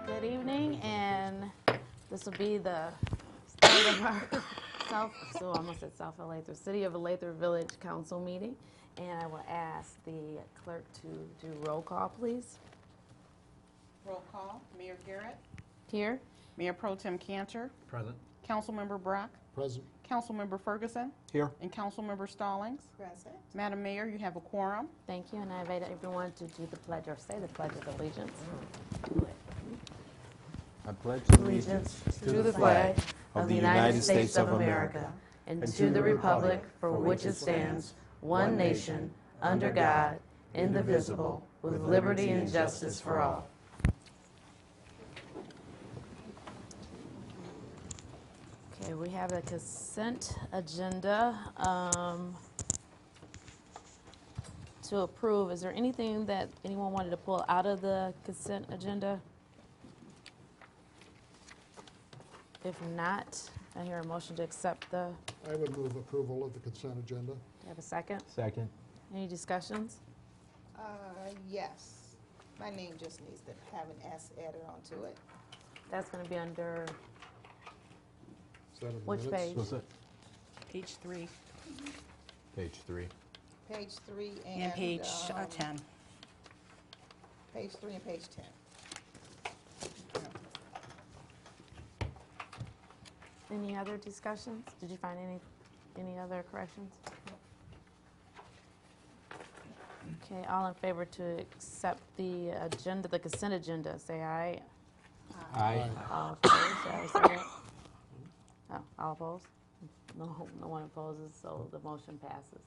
Good evening, and this will be the start of our almost at South Lathrup, City of Lathrup Village Council meeting. And I will ask the clerk to do roll call, please. Roll call. Mayor Garrett. Here. Mayor Pro Tem Cantor. Present. Councilmember Brock. Present. Councilmember Ferguson. Here. And Councilmember Stallings. Present. Madam Mayor, you have a quorum. Thank you, and I invite everyone to do the pledge or say the Pledge of Allegiance. Do it. I pledge allegiance to the flag of the United States of America and to the republic for which it stands, one nation, under God, indivisible, with liberty and justice for all. Okay, we have a consent agenda to approve. Is there anything that anyone wanted to pull out of the consent agenda? If not, I hear a motion to accept the. I would move approval of the consent agenda. Do you have a second? Second. Any discussions? Yes. My name just needs to have an S added onto it. That's going to be under Is that in the which minutes? page? Was it Page 3 page 3? Page 3 and, and page 10. Page 3 and page 10. Any other discussions? Did you find any other corrections? Okay, all in favor to accept the agenda, the consent agenda, say aye. Aye. All opposed? Do I have a second? Oh, all opposed? No one opposes, so the motion passes.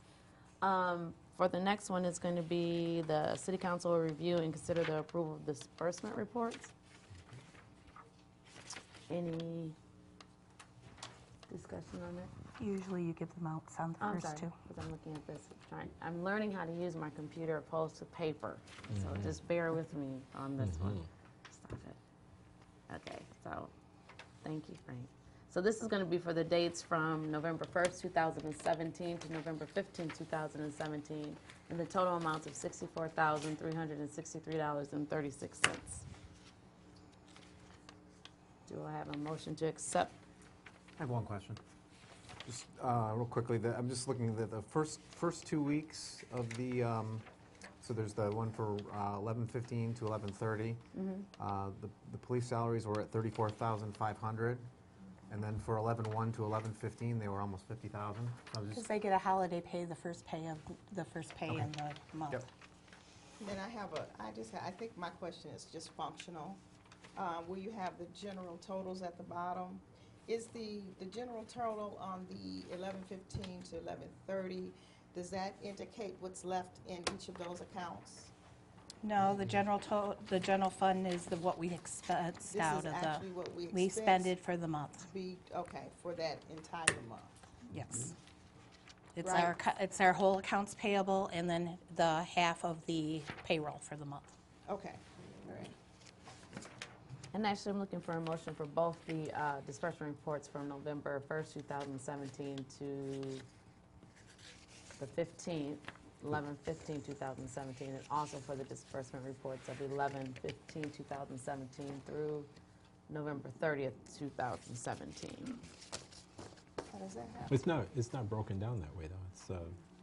For the next one, it's going to be the City Council will review and consider the approval of disbursement reports. Any discussion on that? Usually you give them out on the I'm first sorry, two. because I'm looking at this. I'm learning how to use my computer opposed to paper, so just bear with me on this one. Stop it. Okay, so thank you, Frank. So this is going to be for the dates from November 1st, 2017 to November 15th, 2017, and the total amounts of $64,363.36. Do I have a motion to accept? I have one question. Just real quickly, I'm just looking at the first 2 weeks of the. So there's the one for 11:15 to 11:30. The police salaries were at 34,500, and then for 11:1 to 11:15, they were almost 50,000. Because they get a holiday pay, the first pay in the month. Yep. Then I think my question is just functional. Where you have the general totals at the bottom, is the general total on the 11:15 to 11:30, does that indicate what's left in each of those accounts? No, the general fund is what we expense out of the. This is actually what we We spend it for the month. Okay, for that entire month. Yes. It's Right. it's our whole accounts payable and then the half of the payroll for the month. Okay, all right. And actually, I'm looking for a motion for both the disbursement reports from November 1st, 2017 to the 15th, 11/15/2017, and also for the disbursement reports of 11/15/2017 through November 30th, 2017. How does that happen? It's not broken down that way though. It's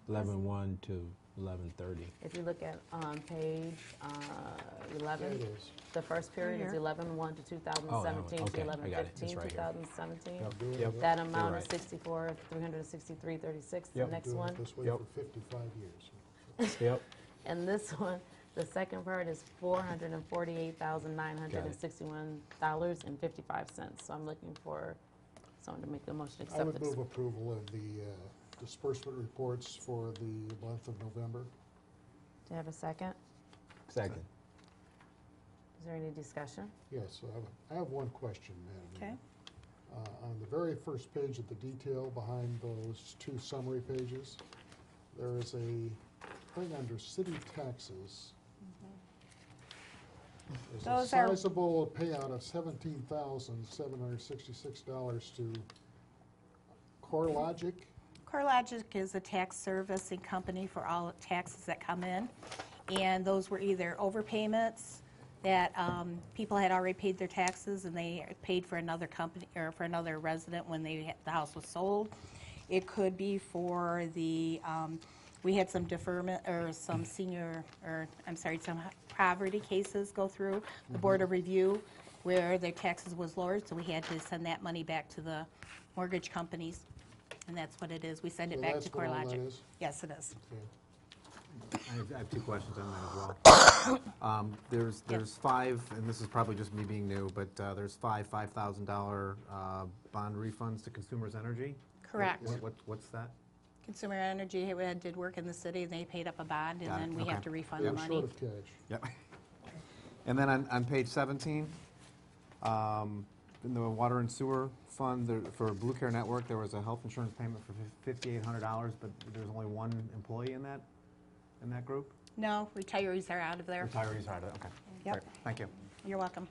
11:1 to 11:30. If you look at page 11, There it is. the first period is Here. 11/1 to 2017 Oh, to okay, I got it. It's 11/15 right here. 2017. Yep. That amount You're is right. $64,363.36. The Yep. next Doing one, it this way Yep. for 55 years. Yep. and this one, the second part is $448,961.55. So I'm looking for someone to make the motion to I accept would this. move approval of the disbursement reports for the month of November. Do you have a second? Second. Is there any discussion? Yes, I have one question, Madam Okay. Mayor. On the very first page of the detail behind those two summary pages, there is a thing under city taxes. There's a Those are- sizable payout of $17,766 to CoreLogic. CoreLogic is a tax servicing company for all taxes that come in, and those were either overpayments that people had already paid their taxes and they paid for another company or for another resident when the house was sold. It could be for the, we had some deferment or some some poverty cases go through the Board of Review where their taxes was lowered, so we had to send that money back to the mortgage companies. And that's what it is. We send it So back that's to what all that CoreLogic. is? Yes, it is. Okay. I have 2 questions on that as well. There's 5, and this is probably just me being new, but there's 5 $5,000 bond refunds to Consumers Energy. Correct. What's that? Consumer Energy did work in the city, and they paid up a bond, and Got it. then we have Okay. to refund We're the money. short of cash. Yep. And then on page 17, in the Water and Sewer Fund, for Blue Care Network, there was a health insurance payment for $5,800, but there's only 1 employee in that group? No, retirees are out of there. Retirees are, okay. Yep. Great. Thank you. You're welcome.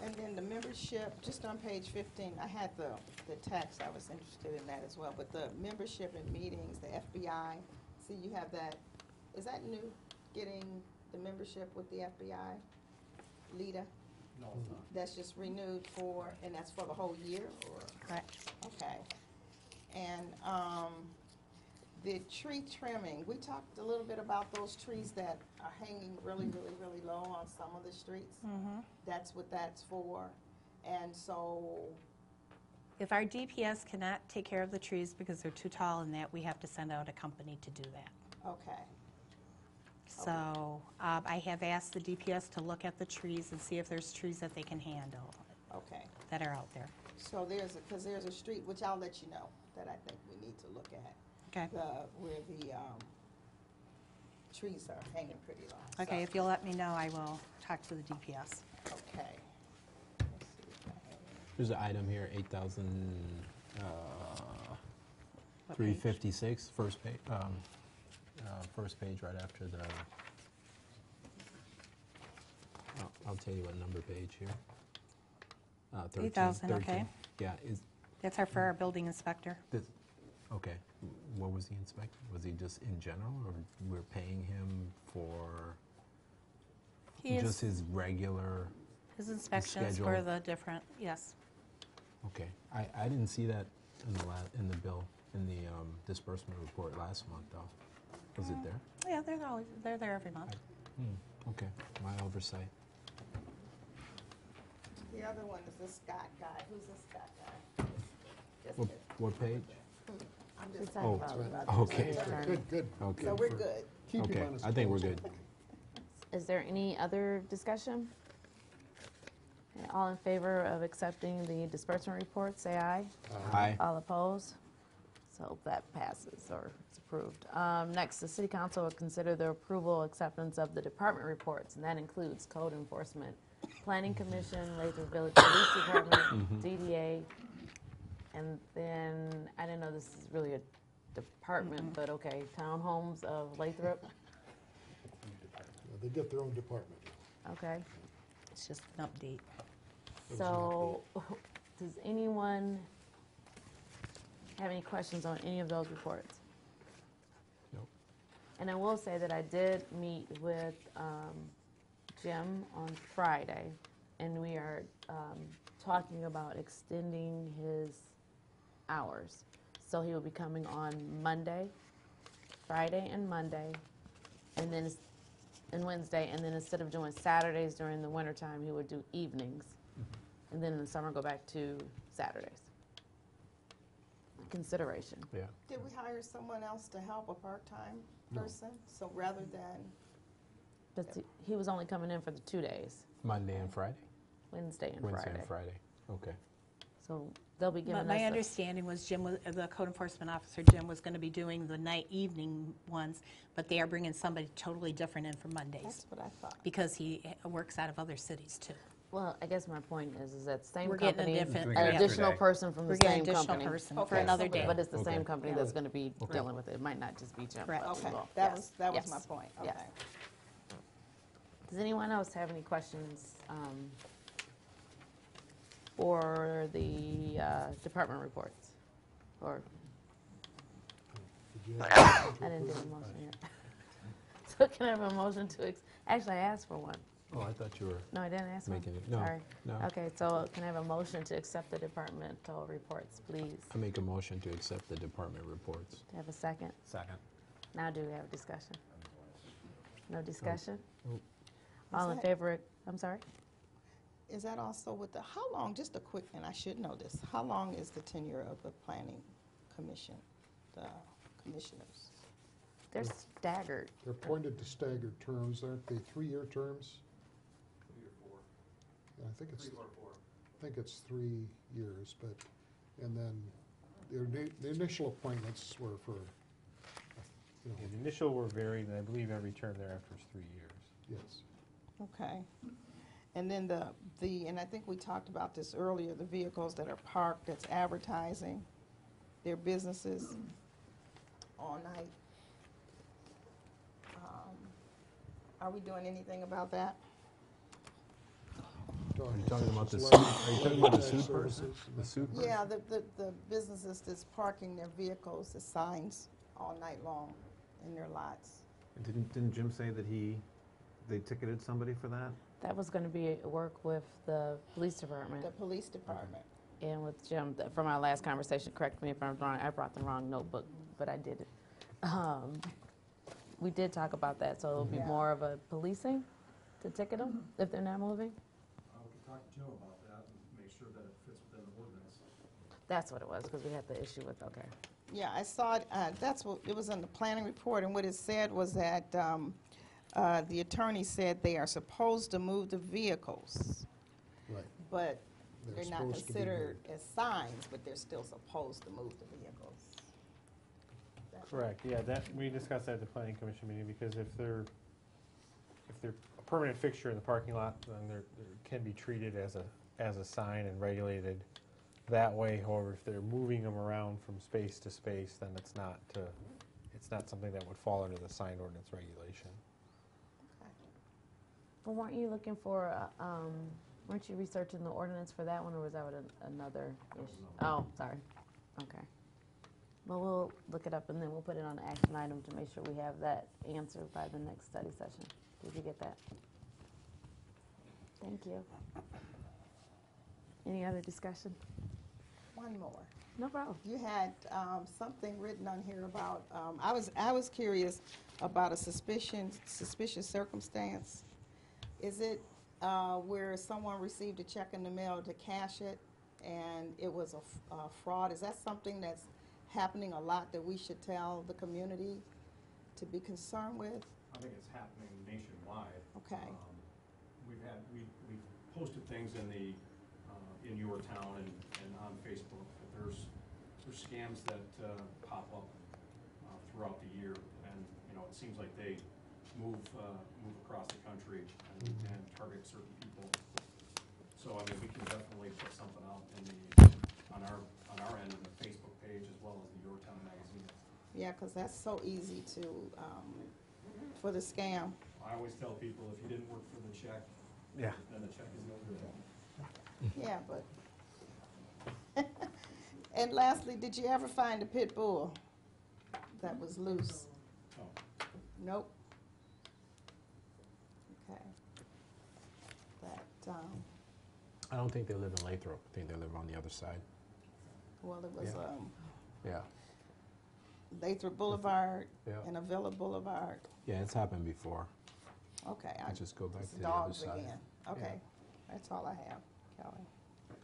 And then the membership, just on page 15, I had the text, I was interested in that as well, but the membership in meetings, the FBI, see you have that, is that new, getting the membership with the FBI? Lita? No, it's not. That's just renewed for, and that's for the whole year, or? Correct. Okay. And the tree trimming, we talked a little bit about those trees that are hanging really, really, really low on some of the streets. Mm-hmm. That's what that's for. And so, If our DPS cannot take care of the trees because they're too tall and that, we have to send out a company to do that. okay, So I have asked the DPS to look at the trees and see if there's trees that they can handle okay. that are out there. So because there's a street, which I'll let you know, that I think we need to look at, Okay. where the trees are hanging pretty low. Okay, So, if you'll let me know, I will talk to the DPS. okay. Let's see if I have any. There's an item here, 8,000, What page? 356, first page, first page right after the, I'll tell you what number page here. 13, 8,000, okay. 13. Yeah, That's for our building inspector. this, okay. What was he inspecting? Was he just in general, or we're paying him for He just is, his regular? his inspections for schedule. the different, yes. Okay, I didn't see that in the bill, in the disbursement report last month, though. Was it there? Yeah, they're there every month. Okay, my oversight. The other one is the Scott guy. Who's the Scott guy? Just What, kidding. what page? I'm She's just talking Oh, about about okay. the attorney. Good, good. Okay. So we're good. Keep him Okay, on his I think we're toes. good. Is there any other discussion? Okay, all in favor of accepting the disbursement report, say aye. Aye. All opposed? So that passes or is approved. Next, the city council will consider the approval acceptance of the department reports, and that includes code enforcement, planning commission, Lathrup Village Police Department, DDA, and then, I didn't know this is really a department, but okay, townhomes of Lathrop, They get their own department. okay. It's just an update. So, does anyone have any questions on any of those reports? Nope. And I will say that I did meet with Jim on Friday, and we are talking about extending his hours. So he will be coming on Monday, Friday and Monday, and then and Wednesday, and then instead of doing Saturdays during the wintertime, he would do evenings, and then in the summer go back to Saturdays. Consideration. Yeah. Did we hire someone else to help, a part-time person? So rather than, But he was only coming in for the 2 days, Monday and Friday? Wednesday and Wednesday Friday. and Friday. Okay. So they'll be giving But us my a- understanding was the code enforcement officer, Jim, was going to be doing the night evening ones, but they are bringing somebody totally different in for Mondays that's what I thought. because he works out of other cities too. Well, I guess my point is that same We're getting a company, different- Doing an an additional extra day. person from the We're getting same an additional company. person Okay. for another day. But it's the Okay. same company Yeah. that's going to be Okay. dealing with it. It might not just be Jim. Correct. but Okay, well, that yes, was yes, my point, yes. okay. Does anyone else have any questions for the department reports? Or, Did you have a motion to I didn't do a approve? motion yet. So can I have a motion to, actually, I asked for one. Oh, I thought you were No, I didn't ask one. making it. No, Sorry. no. Okay, so can I have a motion to accept the departmental reports, please? I make a motion to accept the department reports. Do I have a second? Second. Now do we have a discussion? No discussion? Nope. All in that- favor, I'm sorry? Is that also with the, how long, just a quick, and I should know this, how long is the tenure of the planning commission, the commissioners? They're staggered. They're appointed to staggered terms, aren't they 3-year terms? 3 or 4. Yeah, I think it's, 3 or 4. I think it's 3 years, but, and then the initial appointments were for, you Yeah, know, the initial were varied, and I believe every term thereafter is 3 years. yes. Okay. And then and I think we talked about this earlier, the vehicles that are parked, that's advertising their businesses all night. Are we doing anything about that? Are you talking about the Select- soup? Are you talking about the select soup person? services and The that soup kind of- Yeah, the businesses that's parking their vehicles, the signs all night long in their lots. Didn't Jim say that they ticketed somebody for that? That was going to be work with the police department The police department. and with Jim. From our last conversation, correct me if I'm wrong, I brought the wrong notebook, but I did it. We did talk about that, so it'll be Yeah. more of a policing to ticket them if they're not moving? We can talk to Jim about that and make sure that it fits within the ordinance. That's what it was, because we had the issue with, okay. Yeah, I saw it, that's what, it was in the planning report, and what it said was that the attorney said they are supposed to move the vehicles, Right. but They're they're not supposed to be considered moved. as signs, but they're still supposed to move the vehicles. Correct, yeah, that, we discussed that at the planning commission meeting, because if they're a permanent fixture in the parking lot, then they can be treated as a sign and regulated that way. However, if they're moving them around from space to space, then it's not something that would fall under the sign ordinance regulation. But weren't you looking for, weren't you researching the ordinance for that one, or was that with another issue? Oh, sorry, okay. Well, we'll look it up, and then we'll put it on the action item to make sure we have that answered by the next study session. Did you get that? Thank you. Any other discussion? One more. No problem. You had something written on here about, I was curious about a suspicious circumstance. Is it where someone received a check in the mail to cash it and it was a fraud? Is that something that's happening a lot that we should tell the community to be concerned with? I think it's happening nationwide. Okay. We've posted things in your town and on Facebook. There's scams that pop up throughout the year, and it seems like they move across the country and target certain people. So I mean, we can definitely put something out on our end of the Facebook page as well as the Your Town magazine. Yeah, because that's so easy to for the scam. I always tell people, if you didn't work for the check, Yeah. then the check is no good. Yeah, but. And lastly, did you ever find a pit bull that was loose? Oh. Nope. Okay. That, I don't think they live in Lathrop. I think they live on the other side. well, it was Yeah. Yeah. Lathrop Boulevard Yeah. and Avila Boulevard. Yeah, it's happened before. Okay. I just go back it's to the other dogs side. again. Okay, that's all I have, Kelly.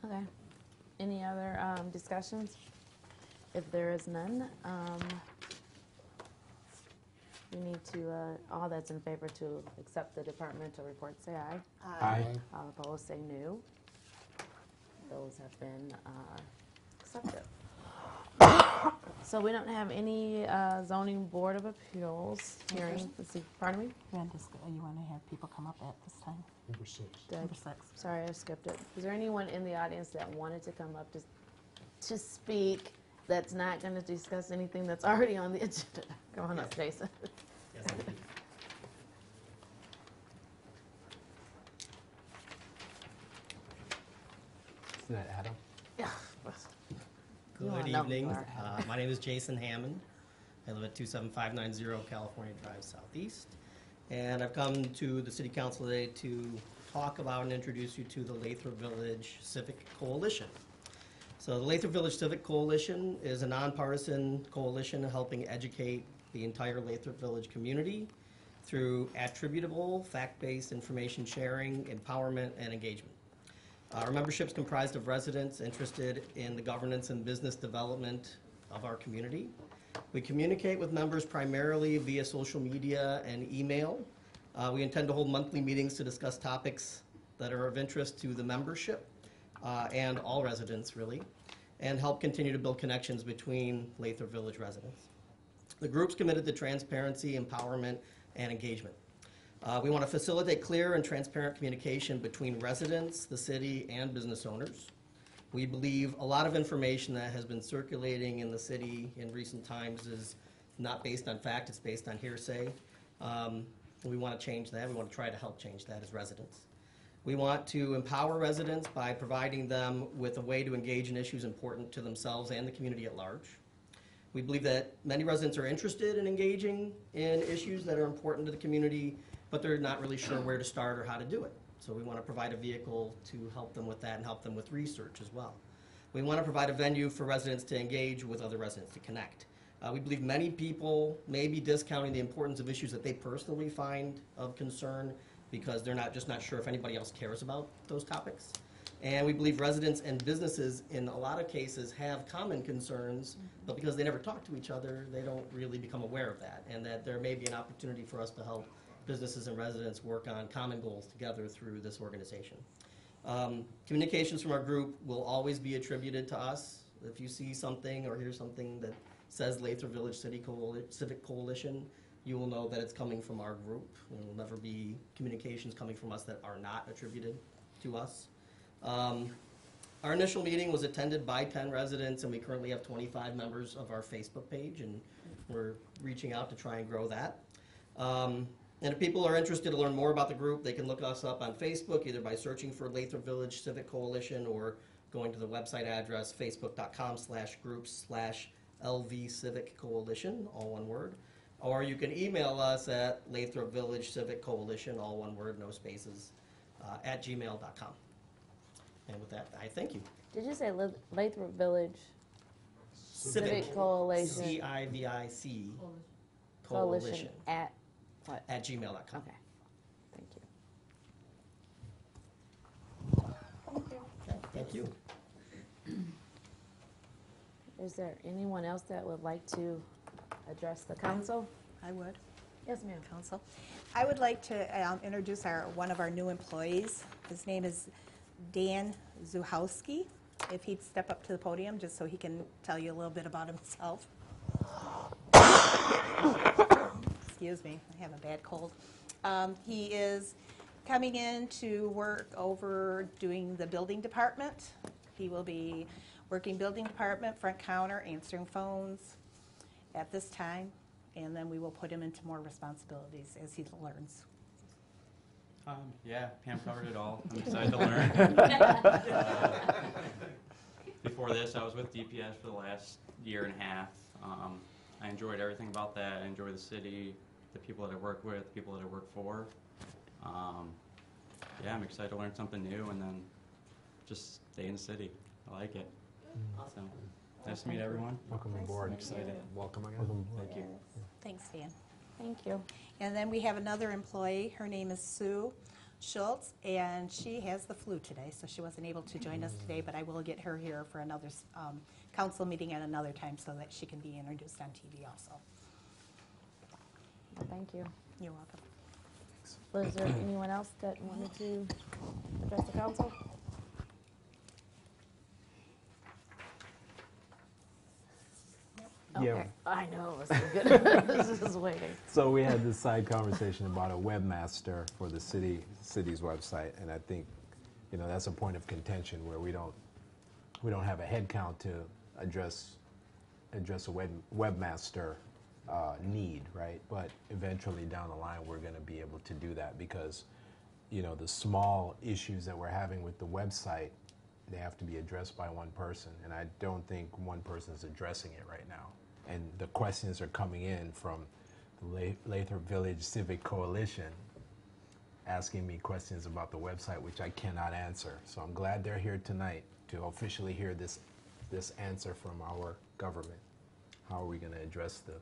Okay. Any other discussions? If there is none, we need to, all that's in favor to accept the departmental report, say aye. Aye. All opposed, say no. Those have been accepted. So we don't have any zoning board of appeals hearings. Let's see, pardon me? You want to have people come up at this time? Number 6. Number 6. Sorry, I skipped it. Is there anyone in the audience that wanted to come up to speak that's not going to discuss anything that's already on the agenda? Come on up, Jason. Yes, I do. Isn't that Adam? Yeah. You wanna Good know evening. more. My name is Jason Hammond. I live at 27590 California Drive Southeast. and I've come to the City Council today to talk about and introduce you to the Lathrup Village Civic Coalition. So the Lathrup Village Civic Coalition is a nonpartisan coalition helping educate the entire Lathrup Village community through attributable, fact-based information sharing, empowerment, and engagement. Our membership is comprised of residents interested in the governance and business development of our community. We communicate with members primarily via social media and email. We intend to hold monthly meetings to discuss topics that are of interest to the membership and all residents, really, and help continue to build connections between Lathrup Village residents. The group's committed to transparency, empowerment, and engagement. We want to facilitate clear and transparent communication between residents, the city, and business owners. We believe a lot of information that has been circulating in the city in recent times is not based on fact, it's based on hearsay. We want to change that. We want to try to help change that as residents. We want to empower residents by providing them with a way to engage in issues important to themselves and the community at large. We believe that many residents are interested in engaging in issues that are important to the community, but they're not really sure where to start or how to do it. So we want to provide a vehicle to help them with that and help them with research as well. We want to provide a venue for residents to engage with other residents, to connect. We believe many people may be discounting the importance of issues that they personally find of concern because they're just not sure if anybody else cares about those topics. And we believe residents and businesses in a lot of cases have common concerns, but because they never talk to each other, they don't really become aware of that, and that there may be an opportunity for us to help businesses and residents work on common goals together through this organization. Communications from our group will always be attributed to us. If you see something or hear something that says Lathrup Village Civic Coalition, you will know that it's coming from our group. There will never be communications coming from us that are not attributed to us. Our initial meeting was attended by 10 residents, and we currently have 25 members of our Facebook page, and we're reaching out to try and grow that. And if people are interested to learn more about the group, they can look us up on Facebook, either by searching for Lathrup Village Civic Coalition or going to the website address facebook.com/groups/LV Civic Coalition, all one word. Or you can email us at Lathrup Village Civic Coalition, all one word, no spaces, at gmail.com. And with that, I thank you. Did you say Lathrup Village Civic Coalition? CIVIC Coalition at what? at gmail.com. Okay, thank you. Thank you. Is there anyone else that would like to address the council? I would. Yes, ma'am. Council. I would like to introduce one of our new employees. His name is Dan Zuhowski. If he'd step up to the podium just so he can tell you a little bit about himself. Excuse me, I have a bad cold. He is coming in to work over doing the building department. He will be working building department, front counter, answering phones at this time, and then we will put him into more responsibilities as he learns. Yeah, Pam covered it all. I'm excited to learn. Before this, I was with DPS for the last year and a half. I enjoyed everything about that. I enjoy the city, the people that I work with, the people that I work for. Yeah, I'm excited to learn something new and then just stay in the city. I like it. So, nice to meet everyone. Welcome aboard. I'm excited. Welcome again. Thank you. Thanks, Dan. Thank you. And then we have another employee. Her name is Sue Schultz, and she has the flu today, so she wasn't able to join us today, but I will get her here for another council meeting at another time so that she can be introduced on TV also. Well, thank you. You're welcome. Was there anyone else that wanted to address the council? Yeah. Okay. I know, it was so good. This is waiting. So we had this side conversation about a webmaster for the city's website, and I think, that's a point of contention where we don't have a head count to address a webmaster need, right? But eventually down the line, we're going to be able to do that because, the small issues that we're having with the website, they have to be addressed by one person, and I don't think one person is addressing it right now. And the questions are coming in from the Lathrup Village Civic Coalition asking me questions about the website, which I cannot answer. So I'm glad they're here tonight to officially hear this answer from our government. How are we going to address the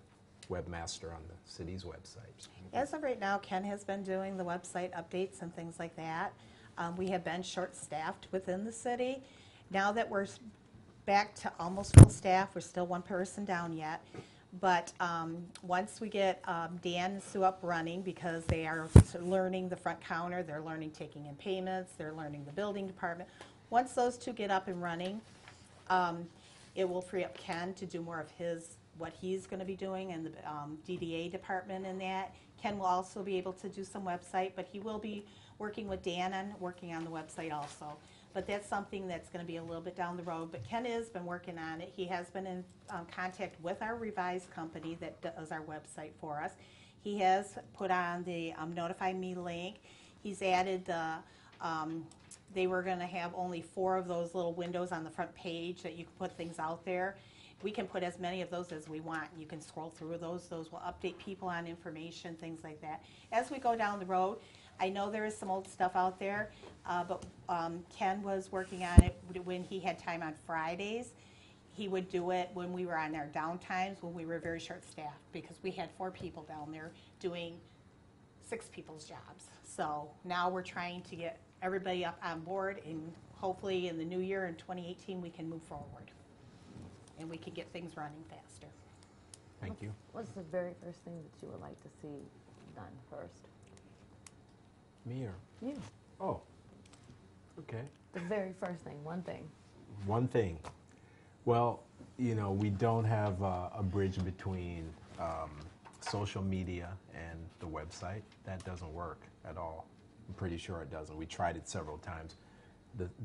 webmaster on the city's website? As of right now, Ken has been doing the website updates and things like that. We have been short-staffed within the city. Now that we're back to almost full staff, we're still one person down yet. But once we get Dan and Sue up running, because they are learning the front counter, they're learning taking in payments, they're learning the building department. Once those two get up and running, it will free up Ken to do more of what he's going to be doing in the DDA department and that. Ken will also be able to do some website, but he will be working with Dan and working on the website also. But that's something that's going to be a little bit down the road. But Ken has been working on it. He has been in contact with our revised company that does our website for us. He has put on the Notify Me link. He's added the, they were going to have only 4 of those little windows on the front page that you can put things out there. We can put as many of those as we want. You can scroll through those. Those will update people on information, things like that. As we go down the road, I know there is some old stuff out there, but Ken was working on it when he had time on Fridays. He would do it when we were on our downtimes, when we were very short-staffed, because we had 4 people down there doing 6 people's jobs. So now we're trying to get everybody up on board, and hopefully in the new year in 2018 we can move forward and we can get things running faster. Thank you. What's the very first thing that you would like to see done first? Me or? You. Oh, okay. The very first thing, one thing. One thing. Well, you know, we don't have a bridge between social media and the website. That doesn't work at all. I'm pretty sure it doesn't. We tried it several times.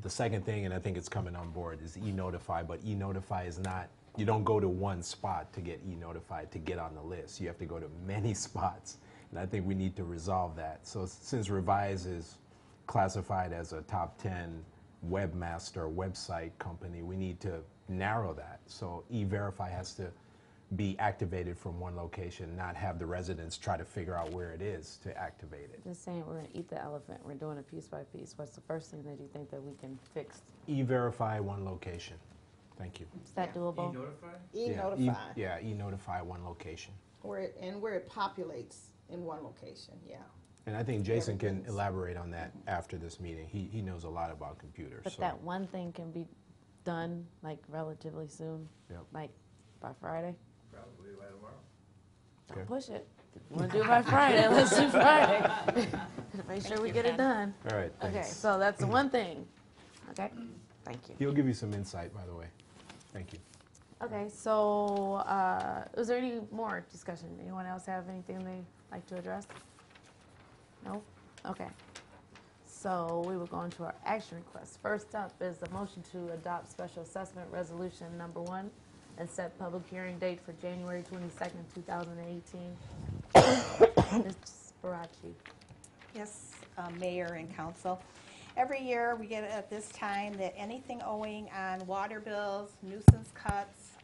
The second thing, and I think it's coming on board, is e-Notify, but e-Notify is not, you don't go to one spot to get e-Notified to get on the list. You have to go to many spots, and I think we need to resolve that. So since Revise is classified as a top 10 webmaster website company, we need to narrow that. So e-Verify has to be activated from one location, not have the residents try to figure out where it is to activate it. Just saying we're going to eat the elephant. We're doing it piece by piece. What's the first thing that you think that we can fix? E-Verify one location. Thank you. Is that doable? E-Notify. Yeah, e-Notify one location. Where it populates in one location, yeah. And I think Jason can elaborate on that after this meeting. He knows a lot about computers. But so. that one thing can be done like relatively soon, Yep. like by Friday. Probably by tomorrow. Don't Okay. push it. You want to do it by Friday? Let's do Friday. Make sure we get it done. All right, Okay, thanks. so that's the one thing. Okay, thank you. He'll give you some insight, by the way. Thank you. Okay, so is there any more discussion? Anyone else have anything they'd like to address? No? Okay. So we will go into our action requests. First up is the motion to adopt special assessment resolution number 1 and set public hearing date for January 22nd, 2018. Ms. Sparachi. Yes, Mayor and Council. Every year, we get at this time that anything owing on water bills, nuisance cuts,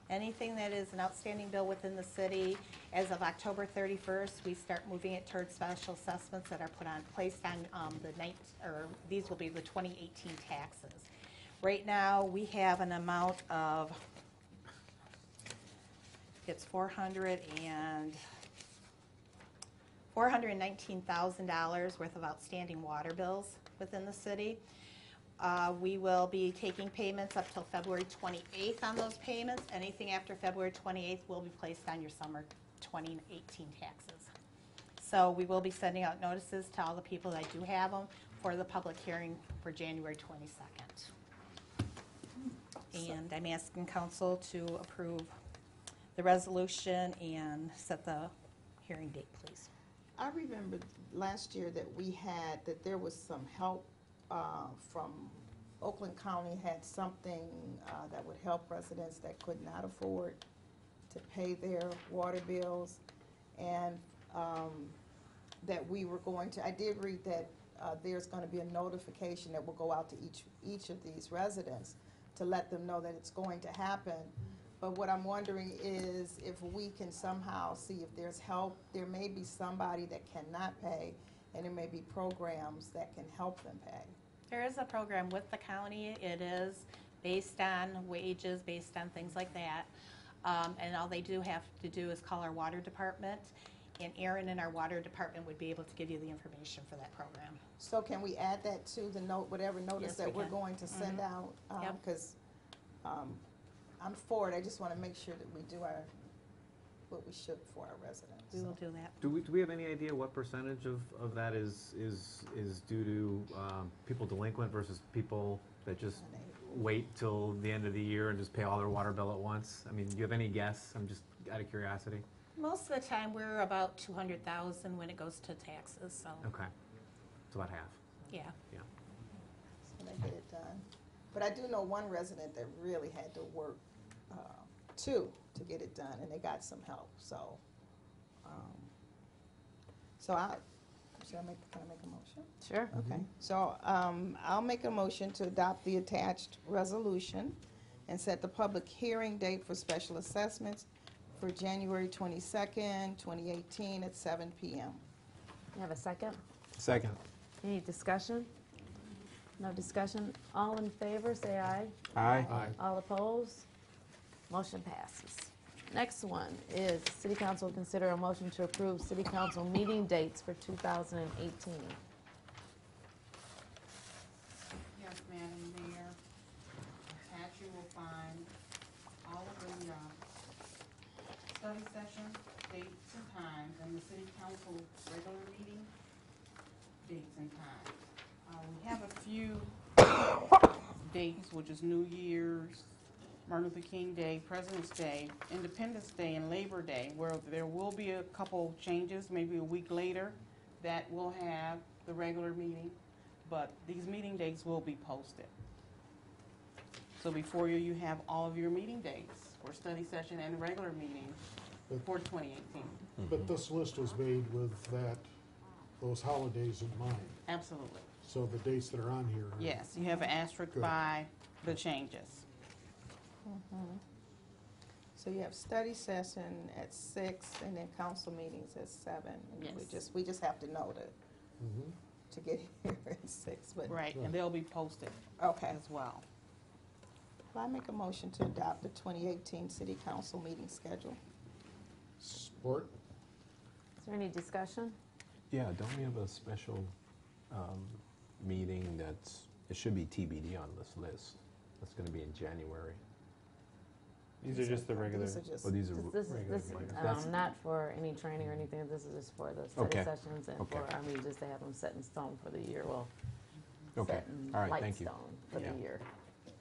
anything that is an outstanding bill within the city, as of October 31st, we start moving it towards special assessments that are placed on these will be the 2018 taxes. Right now, we have an amount of, it's $419,000 worth of outstanding water bills within the city. We will be taking payments up till February 28th on those payments. Anything after February 28th will be placed on your summer 2018 taxes. So we will be sending out notices to all the people that do have them for the public hearing for January 22nd. And I'm asking council to approve the resolution and set the hearing date, please. I remember last year that there was some help from Oakland County had something that would help residents that could not afford to pay their water bills, and that we were going to, I did read that there's going to be a notification that will go out to each of these residents to let them know that it's going to happen. But what I'm wondering is if we can somehow see if there's help. There may be somebody that cannot pay, and there may be programs that can help them pay. There is a program with the county. It is based on wages, based on things like that. And all they do have to do is call our water department, and Aaron in our water department would be able to give you the information for that program. So can we add that to the note, whatever notice Yes, that we we're can. going to send out? Yep. Because I'm for it. I just want to make sure that we do what we should for our residents. We will do that. Do we have any idea what percentage of that is due to people delinquent versus people that just wait till the end of the year and just pay all their water bill at once? I mean, do you have any guess? I'm just out of curiosity. Most of the time, we're about 200,000 when it goes to taxes, so, Okay, it's about half. yeah. Yeah. So they get it done. But I do know one resident that really had to work to get it done, and they got some help. So, can I make a motion? Sure. Okay. So I'll make a motion to adopt the attached resolution and set the public hearing date for special assessments for January 22nd, 2018 at 7 p.m. You have a second? Second. Any discussion? No discussion? All in favor, say aye. Aye. All opposed? Motion passes. Next one is City Council will consider a motion to approve City Council meeting dates for 2018. Yes, Madam Mayor. Attached, you will find all of the study session dates and times, and the city council regular meeting dates and times. We have a few dates, which is New Year's, Martin Luther King Day, President's Day, Independence Day, and Labor Day, where there will be a couple changes, maybe a week later, that we'll have the regular meeting, but these meeting dates will be posted. So before you have all of your meeting dates for study session and regular meeting for 2018. But this list was made with those holidays in mind. Absolutely. So the dates that are on here. Yes, you have an asterisk Good. by the changes. So you have study session at 6 and then council meetings at 7. And Yes. we just have to know Mhm. to get here at 6. But Right, and they'll be posted okay. as well. Well, I make a motion to adopt the 2018 City Council meeting schedule. Support? Is there any discussion? Yeah, don't we have a special meeting it should be TBD on this list. That's going to be in January. These are just the regular. These are just, Oh, these are This regular is meetings. That's- not for any training or anything. This is just for the study Okay. sessions and Okay. for, just to have them set in stone for the year. Well, Okay. set in All right, light thank you. stone for Yeah. the year.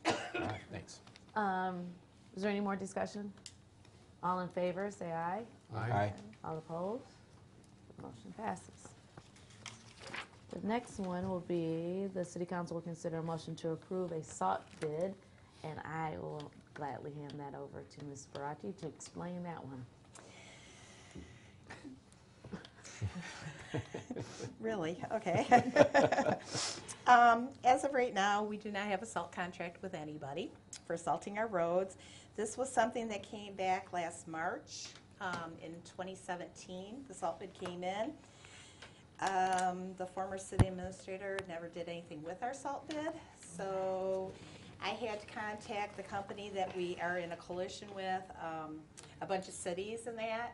All right, thanks. Is there any more discussion? All in favor, say aye. Aye. All opposed? The motion passes. The next one will be the City Council will consider a motion to approve a salt bid, and I will gladly hand that over to Ms. Barati to explain that one. Really? Okay. As of right now, we do not have a salt contract with anybody for salting our roads. This was something that came back last March in 2017. The salt bid came in. The former city administrator never did anything with our salt bid, so I had to contact the company that we are in a coalition with, a bunch of cities and that.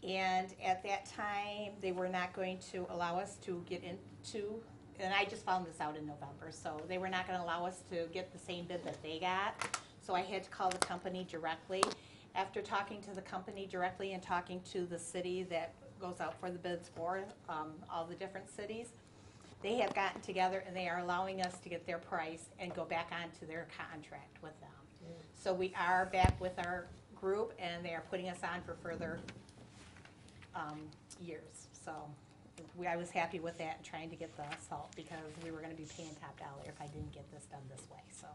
And at that time, they were not going to allow us to get into, and I just found this out in November, so they were not going to allow us to get the same bid that they got. So I had to call the company directly. After talking to the company directly and talking to the city that goes out for the bids for all the different cities, they have gotten together and they are allowing us to get their price and go back onto their contract with them. So we are back with our group and they are putting us on for further years. So I was happy with that and trying to get the salt because we were going to be paying top dollar if I didn't get this done this way. So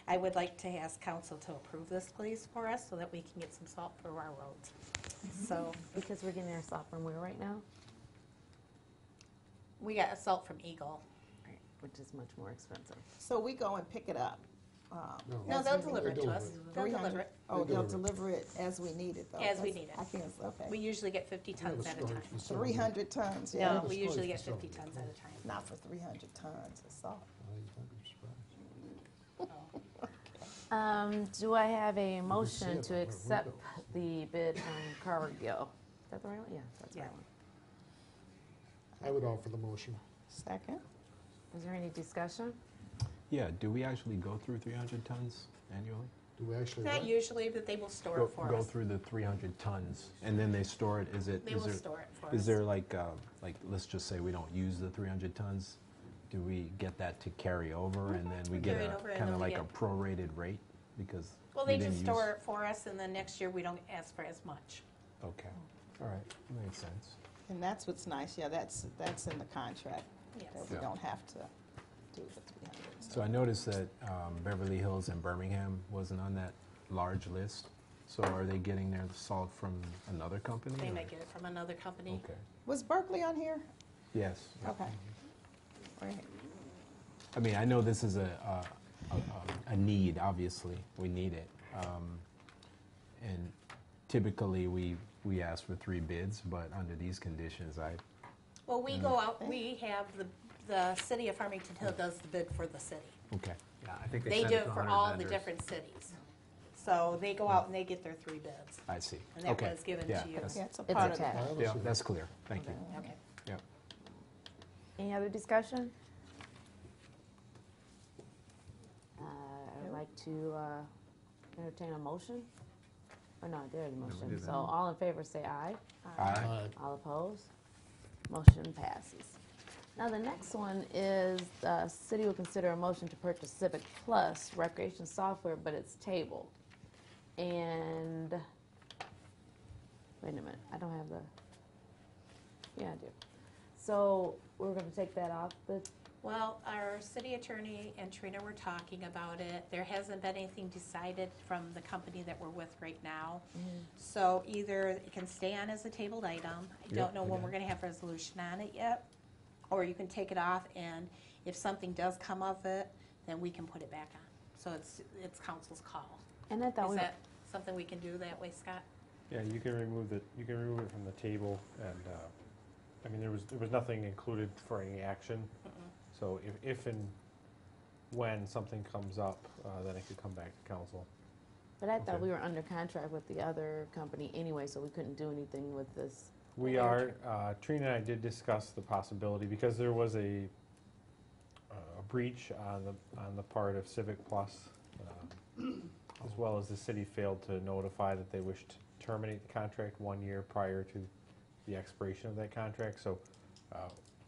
I would like to ask council to approve this, please, for us so that we can get some salt for our roads. So Because we're getting our salt from where right now? we got salt from Eagle. Right, which is much more expensive. so we go and pick it up No, they'll deliver it to us. They'll 300? deliver it. Oh, They they'll deliver deliver it as we need it, though. As we That's- need it. I can't, okay. We usually get 50 We have tons a at a time. storage facility. 300 tons, yeah. No, have a we storage usually get 50 facility. tons at a time. Not for 300 tons, it's all. You might be surprised. Do I have a see motion it to on our accept windows. the bid from Cargill? Is that the right one? Yeah, that's the right Yeah. I would offer the motion. Second? one. Is there any discussion? Yeah, do we actually go through 300 tons annually? Do we actually? Not what? usually, but they will store Go, it for go us. through the 300 tons, and then they store it, is it? They is will there- store it for us. Is there like, let's just say we don't use the 300 tons, do we get that to carry over, and then we get Carry it a, over, and kind then of we like a get- prorated rate? Because Well, we they didn't just use- store it for us, and then next year we don't ask for as much. Okay, all right, makes sense. And that's what's nice, yeah, that's in the contract, Yes. that we Yeah. don't have to do the 300. So I noticed that Beverly Hills and Birmingham wasn't on that large list, so are they getting their salt from another company? They or- may get it from another company. Okay, Was Berkeley on here? yes. yeah. Okay. Right. I mean, I know this is a need, obviously, we need it. And typically, we ask for 3 bids, but under these conditions, Well, we go out, we have the city of Farmington Hill does the bid for the city. okay. Yeah, I think They sent do to it for 100 all the vendors. different cities. So they go out and they get their 3 bids. I see. And that Okay. was given Yeah, to you. that's- Yeah, it's a It's part of attached. I don't Yeah, see that's clear, thank you. Okay. Yeah. Any other discussion? I'd like to entertain a motion. Or no, there's a we motion. did that. So all in favor say aye. Aye. All opposed? Motion passes. Now, the next one is the city will consider a motion to purchase Civic Plus recreation software, but it's tabled. And, wait a minute, I don't have the, yeah, I do. So we're gonna take that off the, Well, our city attorney and Trina were talking about it. There hasn't been anything decided from the company that we're with right now. So either it can stay on as a tabled item. I don't know when we're gonna have resolution on it yet. Or you can take it off, and if something does come of it, then we can put it back on. So it's council's call. and I thought Is we, that something we can do that way, Scott? Yeah, you can remove it from the table, and, I mean, there was nothing included for any action. So if and when something comes up, then it could come back to council. but I thought Okay. we were under contract with the other company anyway, so we couldn't do anything with this. We are, Trina and I did discuss the possibility, because there was a breach on the part of Civic Plus, as well as the city failed to notify that they wished to terminate the contract 1 year prior to the expiration of that contract. So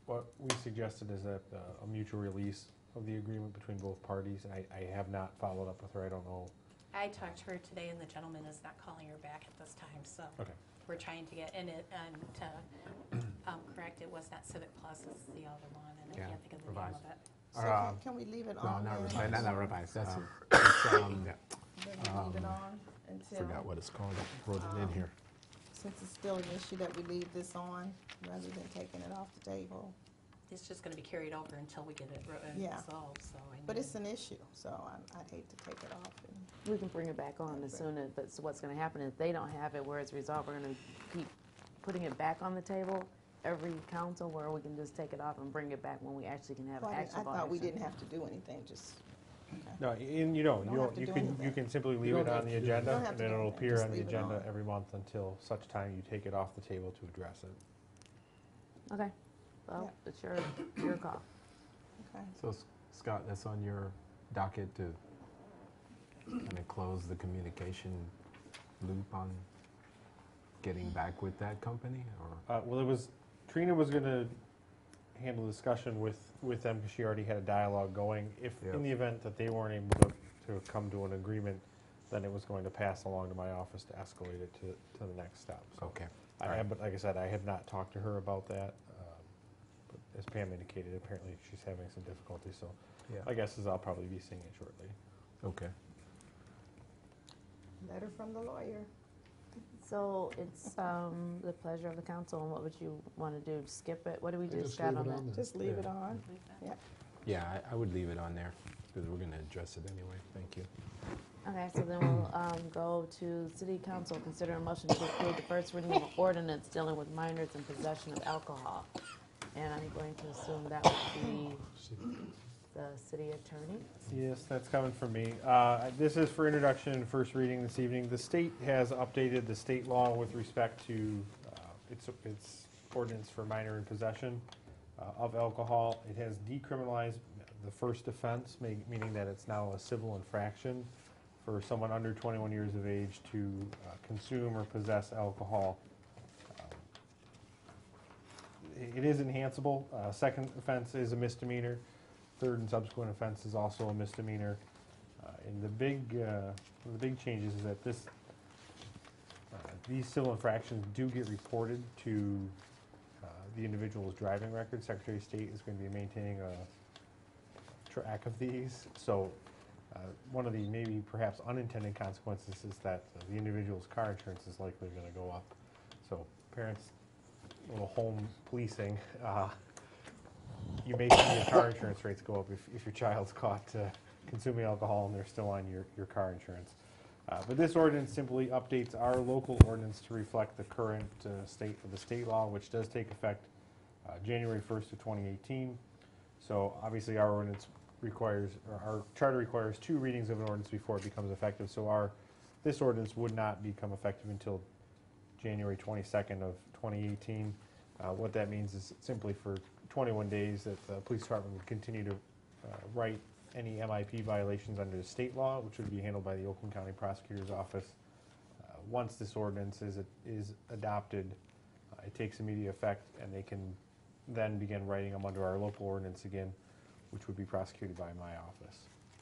what we suggested is that a mutual release of the agreement between both parties. I have not followed up with her, I don't know. I talked to her today, and the gentleman is not calling her back at this time, so. Okay. We're trying to get, and to correct, it was not Civic Plus, it's the other one, and I Yeah, can't think of the name revised. of it. So can we leave it No, on not there? revised, not revised. That's um, it's, Then we leave it on until, forgot what it's called, I wrote it in here. since it's still an issue, that we leave this on rather than taking it off the table. It's just gonna be carried over until we get it Yeah. resolved, so I But need- it's an issue, so I'd hate to take it off. And We can bring it back on as soon as, but so what's gonna happen is they don't have it where it's resolved, we're gonna keep putting it back on the table every council where we can just take it off and bring it back when we actually can have Well, I actionable thought we action. didn't have to do anything, just, okay. No, and you don't, Don't have to do you anything. can simply leave You it don't on have the to do agenda, Don't have and to then do it'll anything, appear just on the leave it agenda on. every month until such time you take it off the table to address it. Okay, well, it's your call. Okay. So Scott, that's on your docket to kind of close the communication loop on getting back with that company, or? Well, Trina was gonna handle discussion with them, because she already had a dialogue going. If, Yeah. in the event that they weren't able to come to an agreement, then it was going to pass along to my office to escalate it to the next step. So Okay. I have, but like I said, I have not talked to her about that. But as Pam indicated, apparently she's having some difficulty, so Yeah. my guess is I'll probably be seeing it shortly. Okay. Letter from the lawyer. So it's the pleasure of the council, and what would you want to do? Skip it? What do we do, Just Scott, leave on it that? on there. Just leave it Yeah. on. Leave that. Yeah. Yeah, I would leave it on there because we're going to address it anyway. Thank you. Okay, so then we'll go to City Council, consider a motion to approve the first reading of an ordinance dealing with minors in possession of alcohol. And I'm going to assume that would be the city attorney. Yes, that's coming from me. This is for introduction and first reading this evening. The state has updated the state law with respect to its ordinance for minor in possession of alcohol. It has decriminalized the first offense, meaning that it's now a civil infraction for someone under 21 years of age to consume or possess alcohol. It is enhanceable. Second offense is a misdemeanor. Third and subsequent offense is also a misdemeanor. And one of the big changes is that these civil infractions do get reported to the individual's driving record. Secretary of State is going to be maintaining a track of these. So one of the maybe perhaps unintended consequences is that the individual's car insurance is likely going to go up. So parents, a little home policing, you may see your car insurance rates go up if your child's caught consuming alcohol and they're still on your car insurance. But this ordinance simply updates our local ordinance to reflect the current state of the state law, which does take effect January 1st of 2018. So obviously our ordinance requires, or our charter requires 2 readings of an ordinance before it becomes effective. So this ordinance would not become effective until January 22nd of 2018. What that means is simply for 21 days that the police department would continue to write any MIP violations under the state law, which would be handled by the Oakland County Prosecutor's Office. Once this ordinance is adopted, it takes immediate effect, and they can then begin writing them under our local ordinance again, which would be prosecuted by my office.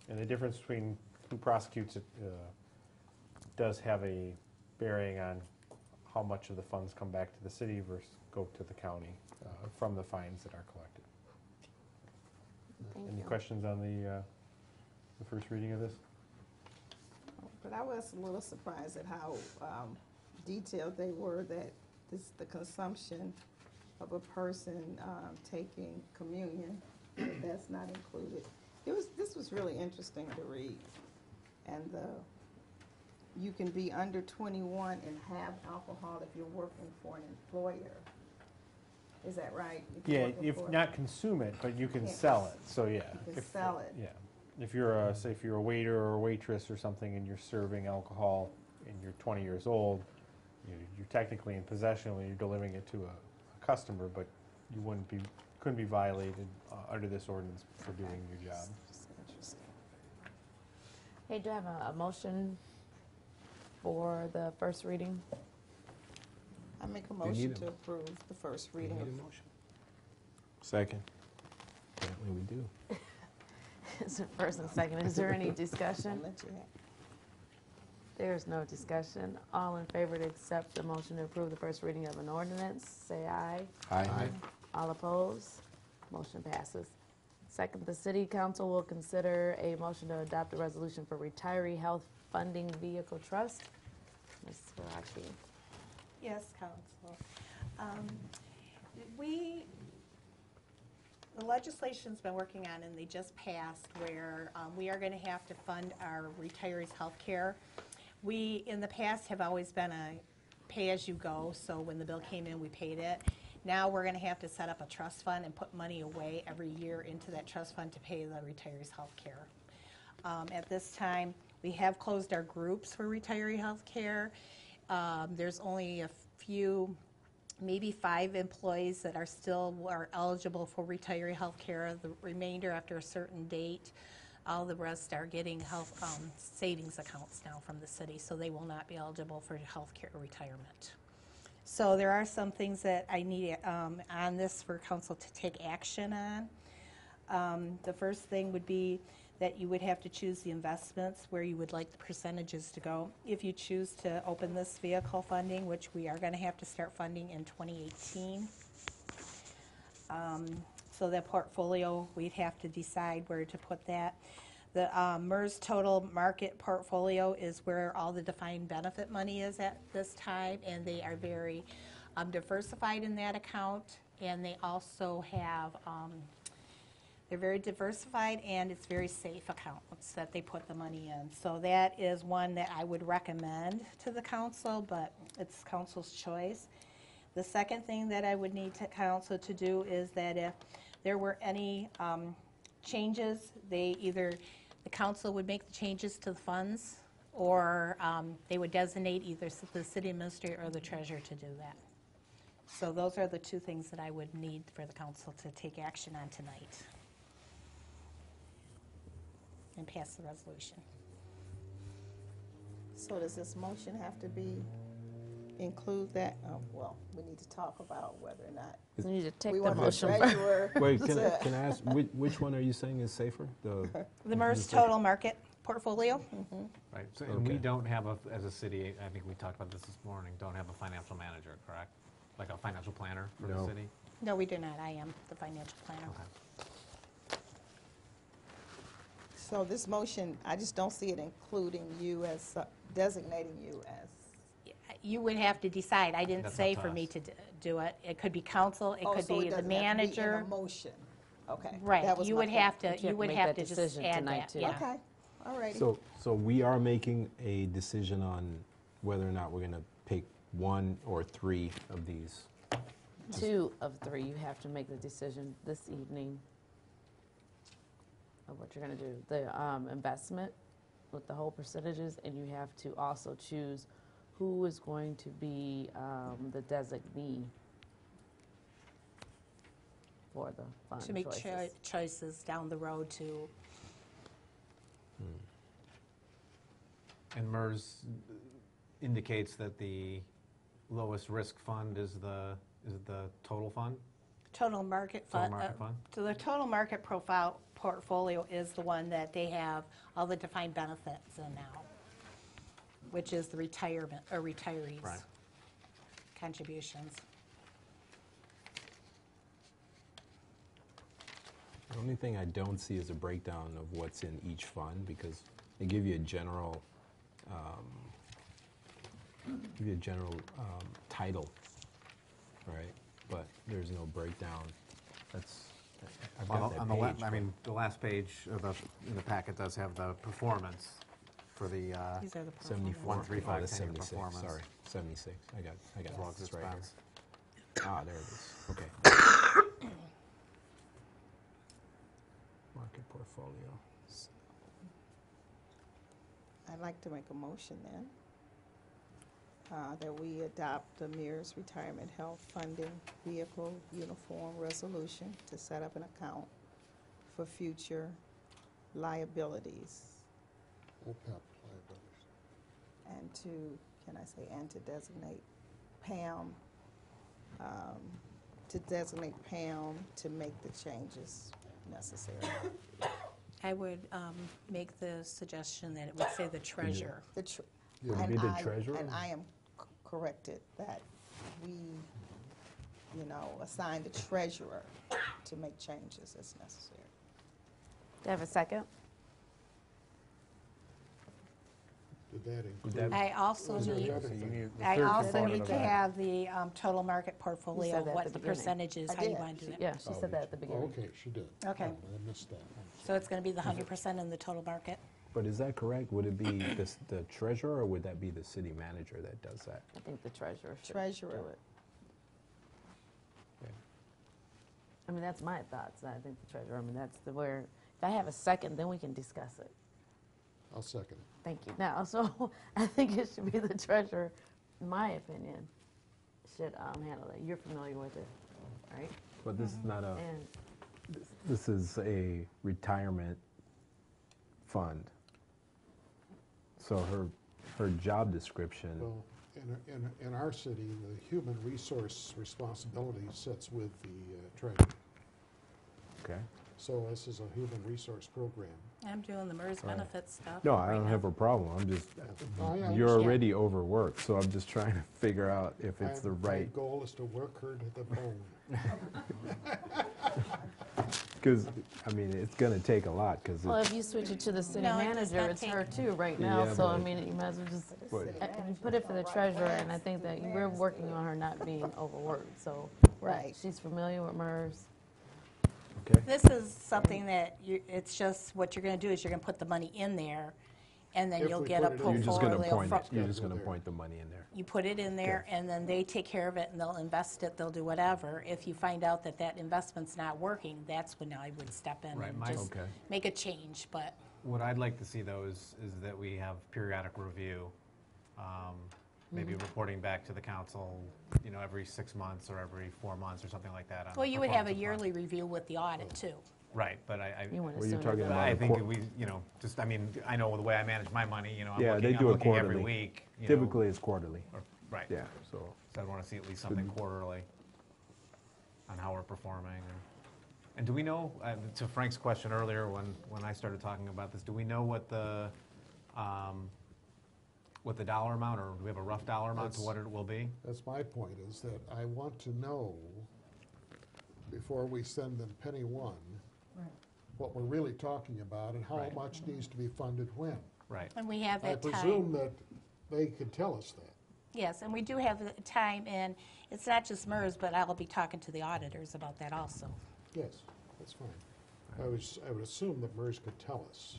And the difference between who prosecutes it does have a bearing on how much of the funds come back to the city versus go to the county from the fines that are collected. Thank Any you. questions on the first reading of this? But I was a little surprised at how detailed they were, that the consumption of a person taking communion, that's not included. This was really interesting to read. And you can be under 21 and have alcohol if you're working for an employer. Is that right? Yeah, if not consume it, but you can sell it. So yeah, You can sell it. Yeah, if you're say if you're a waiter or a waitress or something and you're serving alcohol and you're 20 years old, you're technically in possession when you're delivering it to a customer, but you couldn't be violated under this ordinance for doing your job. Interesting. Hey, do I have a motion for the first reading? I make a you need motion a- to approve the first Do you reading need of a motion? Second. Apparently we do. Is it first and second? Is there any discussion? I'll let you have. There's no discussion. All in favor to accept the motion to approve the first reading of an ordinance, say aye. Aye. All opposed? Motion passes. Second, the city council will consider a motion to adopt a resolution for retiree health funding vehicle trust. Ms. Sirachi. Yes, Council. The legislation's been working on, and they just passed, where we are going to have to fund our retirees' health care. We, in the past, have always been a pay-as-you-go, so when the bill came in, we paid it. Now we're going to have to set up a trust fund and put money away every year into that trust fund to pay the retirees' health care. At this time, we have closed our groups for retiree health care. There's only a few, maybe 5 employees that are still eligible for retiree health care. The remainder, after a certain date, all the rest are getting health savings accounts now from the city, so they will not be eligible for health care retirement. So there are some things that I need on this for council to take action on. The first thing would be that you would have to choose the investments where you would like the percentages to go. If you choose to open this vehicle funding, which we are going to have to start funding in 2018. So that portfolio, we'd have to decide where to put that. The MERS total market portfolio is where all the defined benefit money is at this time, and they are very diversified in that account, and they also have They're very diversified, and it's very safe accounts that they put the money in. So that is one that I would recommend to the council, but it's council's choice. The second thing that I would need council to do is that if there were any changes, the council would make the changes to the funds, or they would designate either the city administrator or the treasurer to do that. So those are the two things that I would need for the council to take action on tonight and pass the resolution. So does this motion have to include that? Well, we need to talk about whether or not You need to take we the want the motion. treasurer. Wait, can I ask, which one are you saying is safer? The MERS total market portfolio? Right, so, and we Okay. don't have, as a city, I think we talked about this morning, don't have a financial manager, correct? Like a financial planner for the No. city? No, we do not. I am the financial planner. Okay. So this motion, I just don't see it including you as, designating you as. You would have to decide. I didn't That's say up to for me us. to do it. It could be council, it Oh, could so be the doesn't have to be in manager. a motion. Okay. that Right, was you my would point. have to, But you you have to would make have that to just decision add tonight, that, too. yeah. Okay, all righty. So we are making a decision on whether or not we're going to pick one or three of these. 2 of 3, you have to make the decision this evening of what you're going to do. The investment with the whole percentages, and you have to also choose who is going to be the designee for the fund To make choices. choices down the road to, And MERS indicates that the lowest risk fund is the total fund? total market Total fund. market fund? So the total market profile portfolio is the one that they have all the defined benefits in now, which is the retirement, or retirees. Right. Contributions. The only thing I don't see is a breakdown of what's in each fund, because they give you a general, title, right? But there's no breakdown. That's, I've got that On page. the, I mean, the last page in the packet does have the performance for the, These are the 74. 1, 3, 5, oh, that's 10-year 76, performance. sorry, 76. I got as well as it. It's right here. expense. Ah, there it is. Okay. Market portfolio. I'd like to make a motion then, that we adopt the MERS Retirement Health Funding Vehicle Uniform Resolution to set up an account for future liabilities OPEB liabilities. and to, can I say, and to designate Pam, to make the changes necessary. I would make the suggestion that it would say the treasurer. The tr- Yeah. Would it and be the I- treasurer? And I am corrected that we, assign the treasurer to make changes as necessary. Do you have a second? Did that Would include? that- I also Was there need, the other So you thing? need the I third also component need of to that. have the total market portfolio, said that at what the the beginning. percentages, I how you did. want to do it. Yeah, she said that at the Oh, beginning. okay, she did. Okay. Oh, I missed that. So it's going to be the 100% in the total market? But is that correct? Would it be the treasurer, or would that be the city manager that does that? I think the treasurer should Treasurer. do it. Okay. I mean, that's my thoughts. I think the treasurer, that's where, if I have a second, then we can discuss it. I'll second it. Thank you. Now, so I think it should be the treasurer, in my opinion, should handle it. You're familiar with it, right? But this is not a, And this is a retirement fund. So her job description, Well, in our city, the human resource responsibility sits with the treasurer. okay? So this is a human resource program. I'm doing the MERS Right. benefits stuff. No, right I don't now. have a problem. I'm just, I you're understand. already overworked, so I'm just trying to figure out if it's the My right, goal is to work her to the bone. because, I mean, it's going to take a lot, because well, if you switch it to the city No, it does manager, not it's her take- too right now. Yeah, So I but- mean, you might as well just But- if you put it for the treasurer, and I think that we're working on her not being overworked. So Right. she's familiar with MERS. Okay. This is something that it's just, what you're going to do is you're going to put the money in there, and then If you'll we get a put it in, You're just going to portfolio. point, from- you're just Gotta going go to there. point the money in there. You put it in there, and then they take care of it, and they'll invest it, they'll do whatever. If you find out that that investment's not working, that's when I would step in Right, and my- just Okay. make a change, but What I'd like to see, though, is that we have periodic review, maybe reporting back to the council, every 6 months or every 4 months or something like that. On well, the you would have a performance of yearly funds. review with the audit, too. Right, but I You want Were to you assume talking that- about I a think quar- that we, I know the way I manage my money, I'm Yeah, looking, they I'm do it looking every quarterly. week. Typically, it's quarterly. Right. Yeah, so. So I'd want to see at least something quarterly on how we're performing. And do we know, to Frank's question earlier, when I started talking about this, do we know what the dollar amount, or do we have a rough dollar amount to what it will be? That's my point, is that I want to know, before we send them penny one, what we're really talking about and how Right. much needs to be funded when. Right. And we have I that time. presume that they could tell us that. Yes, and we do have the time, and it's not just MERS, but I'll be talking to the auditors about that also. Yes, that's fine. I would assume that MERS could tell us.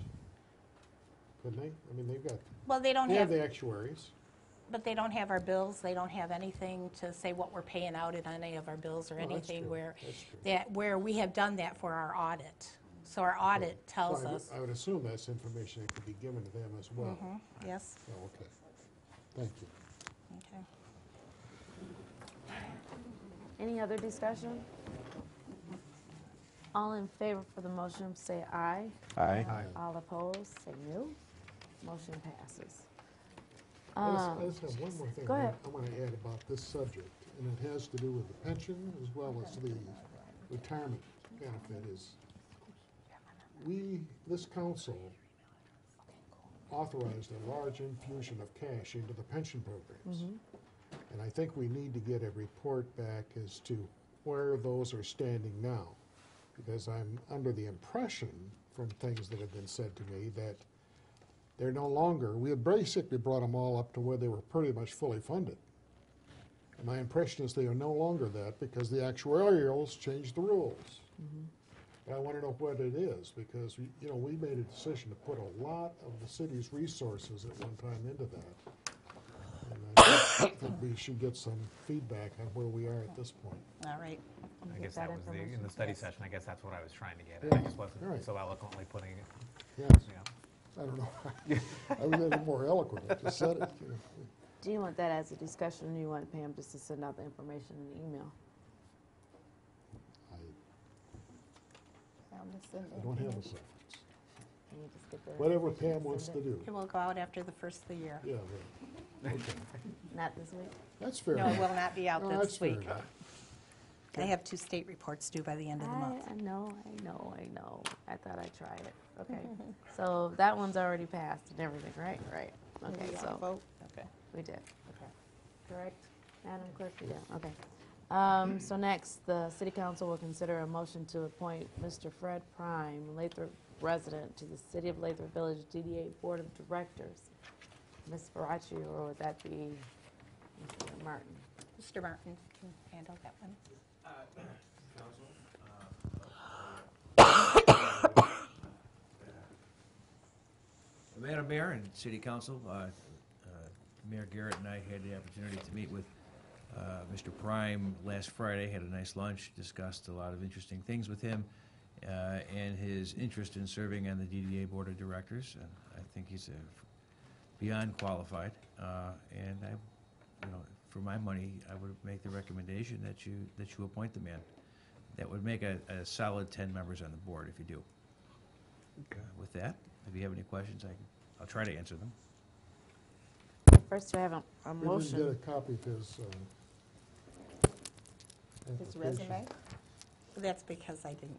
Couldn't they? I mean, they've got, Well, they don't they have have, the actuaries. but they don't have our bills, they don't have anything to say what we're paying out in any of our bills or Well, that's anything true. where, That's true. where we have done that for our audit. So our audit So tells I would- us. I would assume that's information that could be given to them as well. Yes, Oh, okay. Thank you. okay. Any other discussion? All in favor for the motion, say aye. Aye. All opposed, say no. Motion passes. I just have one more thing Go ahead. I want to add about this subject, and it has to do with the pension as well as the retirement benefit is, this council authorized a large infusion of cash into the pension programs. And I think we need to get a report back as to where those are standing now. Because I'm under the impression from things that have been said to me that they're no longer, we had basically brought them all up to where they were pretty much fully funded. And my impression is they are no longer that because the actuarials changed the rules. But I want to know what it is because, we made a decision to put a lot of the city's resources at one time into that. And I think we should get some feedback on where we are at this point. All right. I Get guess that that was information. in the study session, I guess that's what I was trying to get at. I just wasn't Right. so eloquently putting it, Yes, yeah. I don't know. I was any more eloquent, I just said it. Do you want that as a discussion, or you want Pam just to send out the information in the email? I don't have a preference. Can you just get the Whatever information Pam and wants send to it? do. It will go out after the first of the year. Yeah, right. Okay. Not this week? That's fair No, it enough. will not be out No, this that's fair week. enough. I have 2 state reports due by the end of the month. I know. I thought I'd try it. Okay. So that one's already passed and everything, right? Right. Okay, Did we all so vote? Okay. we did. Okay. Correct, Madam Clerk? We did. Okay. So next, the City Council will consider a motion to appoint Mr. Fred Prime, Lathrup resident, to the City of Lathrup Village DDA Board of Directors. Ms. Faraci, or would that be Mr. Martin? Mr. Martin can handle that one. Madam Mayor and City Council, Mayor Garrett and I had the opportunity to meet with Mr. Prime last Friday, had a nice lunch, discussed a lot of interesting things with him, and his interest in serving on the DDA Board of Directors. I think he's beyond qualified, and for my money, I would make the recommendation that you appoint the man. That would make a solid 10 members on the board if you do. With that, if you have any questions, I'll try to answer them. First, we have a We didn't motion. get a copy of his His application. resume? That's because I didn't,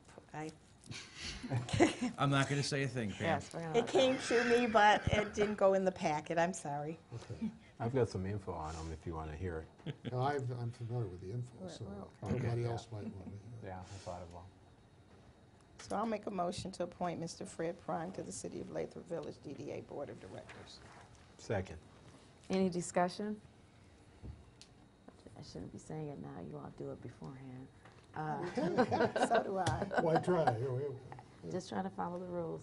I'm not going to say a thing, Pam. Yes, we're gonna it came to me, but it didn't go in the packet. I'm sorry. Okay. I've got some info on them if you want to hear it. Now, I'm familiar with the info, so nobody else might want to hear. Yeah, I thought as well. So I'll make a motion to appoint Mr. Fred Prime to the City of Lathrup Village DDA Board of Directors. Second. Any discussion? I shouldn't be saying it now. You all do it beforehand. So do I. Why try? Just trying to follow the rules.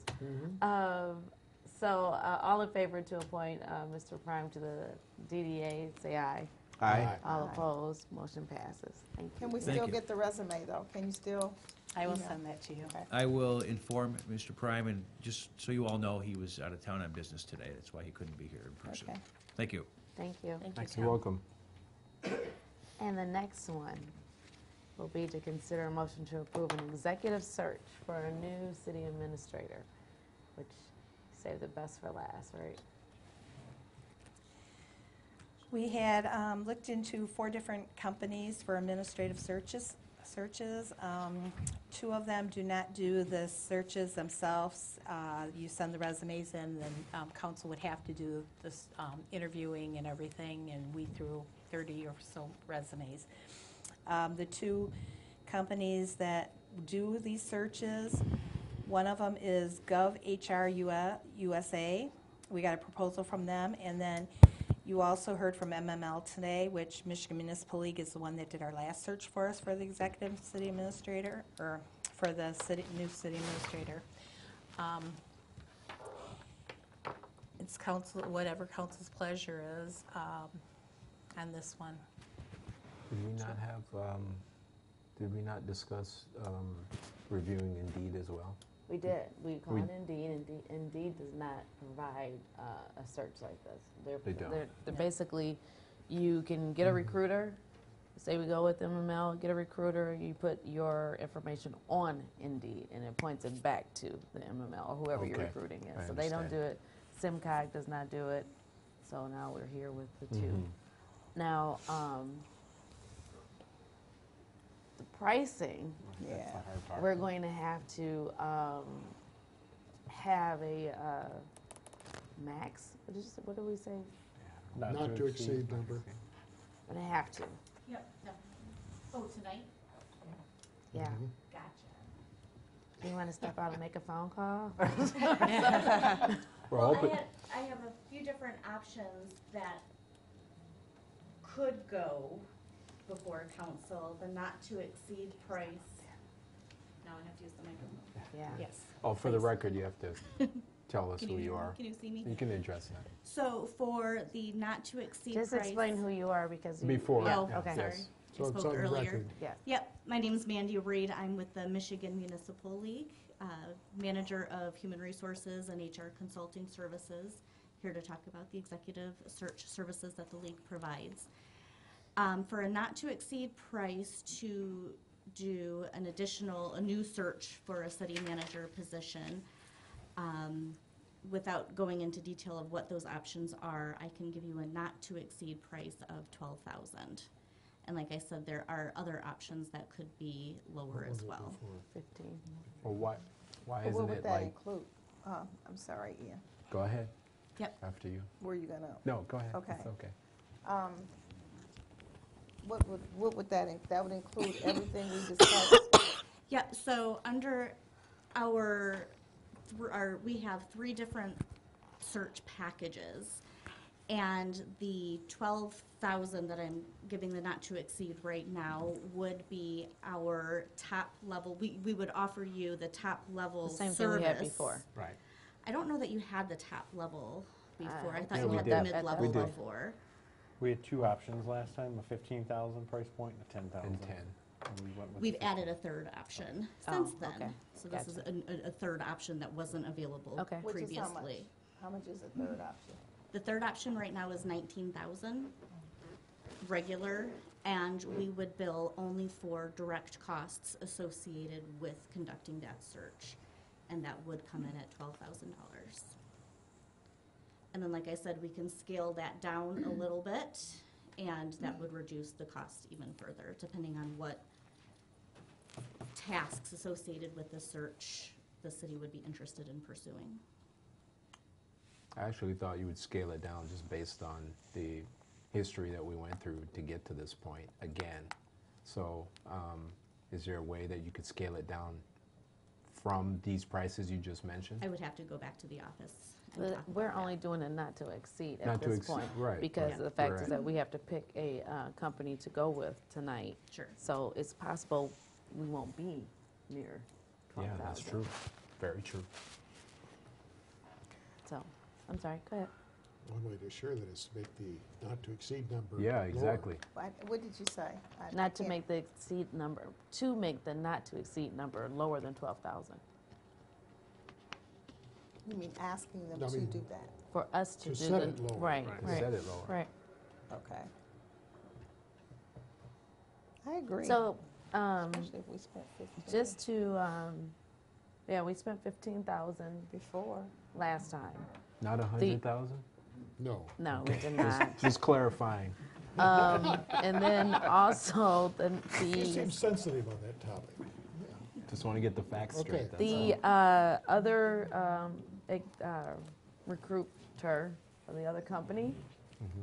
So all in favor to appoint Mr. Prime to the DDA, say aye. Aye. All Aye. opposed, motion passes. Thank you. Can we Thank still you. get the resume, though? Can you still? I will email? send that to you. Okay. I will inform Mr. Prime, and just so you all know, he was out of town on business today. That's why he couldn't be here in person. Okay. Thank you. Thank you. You're welcome. And the next one will be to consider a motion to approve an executive search for a new city administrator, which save the best for last, right? We had looked into 4 different companies for administrative searches. Two of them do not do the searches themselves. You send the resumes in, then council would have to do this interviewing and everything, and we threw 30 or so resumes. The 2 companies that do these searches, one of them is GovHR USA. We got a proposal from them, and then you also heard from MML today, which Michigan Municipal League is the one that did our last search for us for the executive city administrator, or for the new city administrator. It's council, whatever council's pleasure is on this one. Did we not discuss reviewing Indeed as well? We did. We called Indeed. Indeed does not provide a search like this. They don't. They're basically, you can get a recruiter. Say we go with MML, get a recruiter. You put your information on Indeed, and it points it back to the MML or whoever you're Okay. recruiting I is. So they don't do understand. it. SimCog does not do it. So now we're here with the 2. Mhm. Now, the pricing. Yeah. We're going to have to have a max. What do we say? Not to exceed number. We're going to have to. Yep. Oh, tonight? Yeah. Gotcha. Do you want to step out and make a phone call? We're Well, hoping. I have a few different options that could go before council. The not to exceed price. Now I have to use the microphone. Yeah. Yes. Oh, for the Please. record, you have to tell us Can who you you hear me? are. Can you see me? You can address that. So for the not to exceed Just price. explain who you are because you. Before. Yeah, Oh, okay. sorry. Yes. So I it's spoke on the earlier. record. Yeah. Yep, my name's Mandy Reed. I'm with the Michigan Municipal League, manager of human resources and HR consulting services, here to talk about the executive search services that the league provides. For a not to exceed price to do a new search for a city manager position, without going into detail of what those options are, I can give you a not to exceed price of $12,000. And like I said, there are other options that could be lower as well. 15. Well, why But isn't what would it that like? include? I'm sorry, Ian. Go ahead. Yep. After you. Were you gonna? No, go ahead. Okay. It's okay. What would that would include everything we discussed? Yep, so under we have 3 different search packages. And the 12,000 that I'm giving the not to exceed right now would be our top level. We would offer you the top level The same service. thing we had before. Right. I don't know that you had the top level before. I thought Yeah, you we had did. the mid-level We did. before. We had 2 options last time, a 15,000 price point and a 10,000. And 10. And we went with We've the added a third option Oh, since then. okay. So this is Gotcha. a third option that wasn't available Okay. Which is previously. how much? How much is the third option? The third option right now is 19,000 regular, and we would bill only for direct costs associated with conducting that search, and that would come in at $12,000. And then, like I said, we can scale that down a little bit, and that would reduce the cost even further, depending on what tasks associated with the search the city would be interested in pursuing. I actually thought you would scale it down just based on the history that we went through to get to this point again. So is there a way that you could scale it down from these prices you just mentioned? I would have to go back to the office and But talk about we're that. only doing a not to exceed Not at to this exceed, point. right, Because right. the fact is Right. that we have to pick a company to go with tonight. Sure. So it's possible we won't be near 12,000. Yeah, that's true. Very true. So, I'm sorry, go ahead. One way to assure that is to make the not-to-exceed number Yeah, lower. exactly. What did you say? Not to can't- make the exceed number, to make the not to exceed number lower than 12,000. You mean asking them I to mean- do that? For us to To do set the, it lower. right, Right. right, Set it lower. right. Okay. I agree. So, Especially if we spent 15 just to, yeah, we spent 15,000 before. last time. Not 100,000? No. No, we did not. Just clarifying. And then also You seem the sensitive on that topic. Just want to get the facts Okay. straight. That's the all. other recruiter for the other company. Mm-hmm.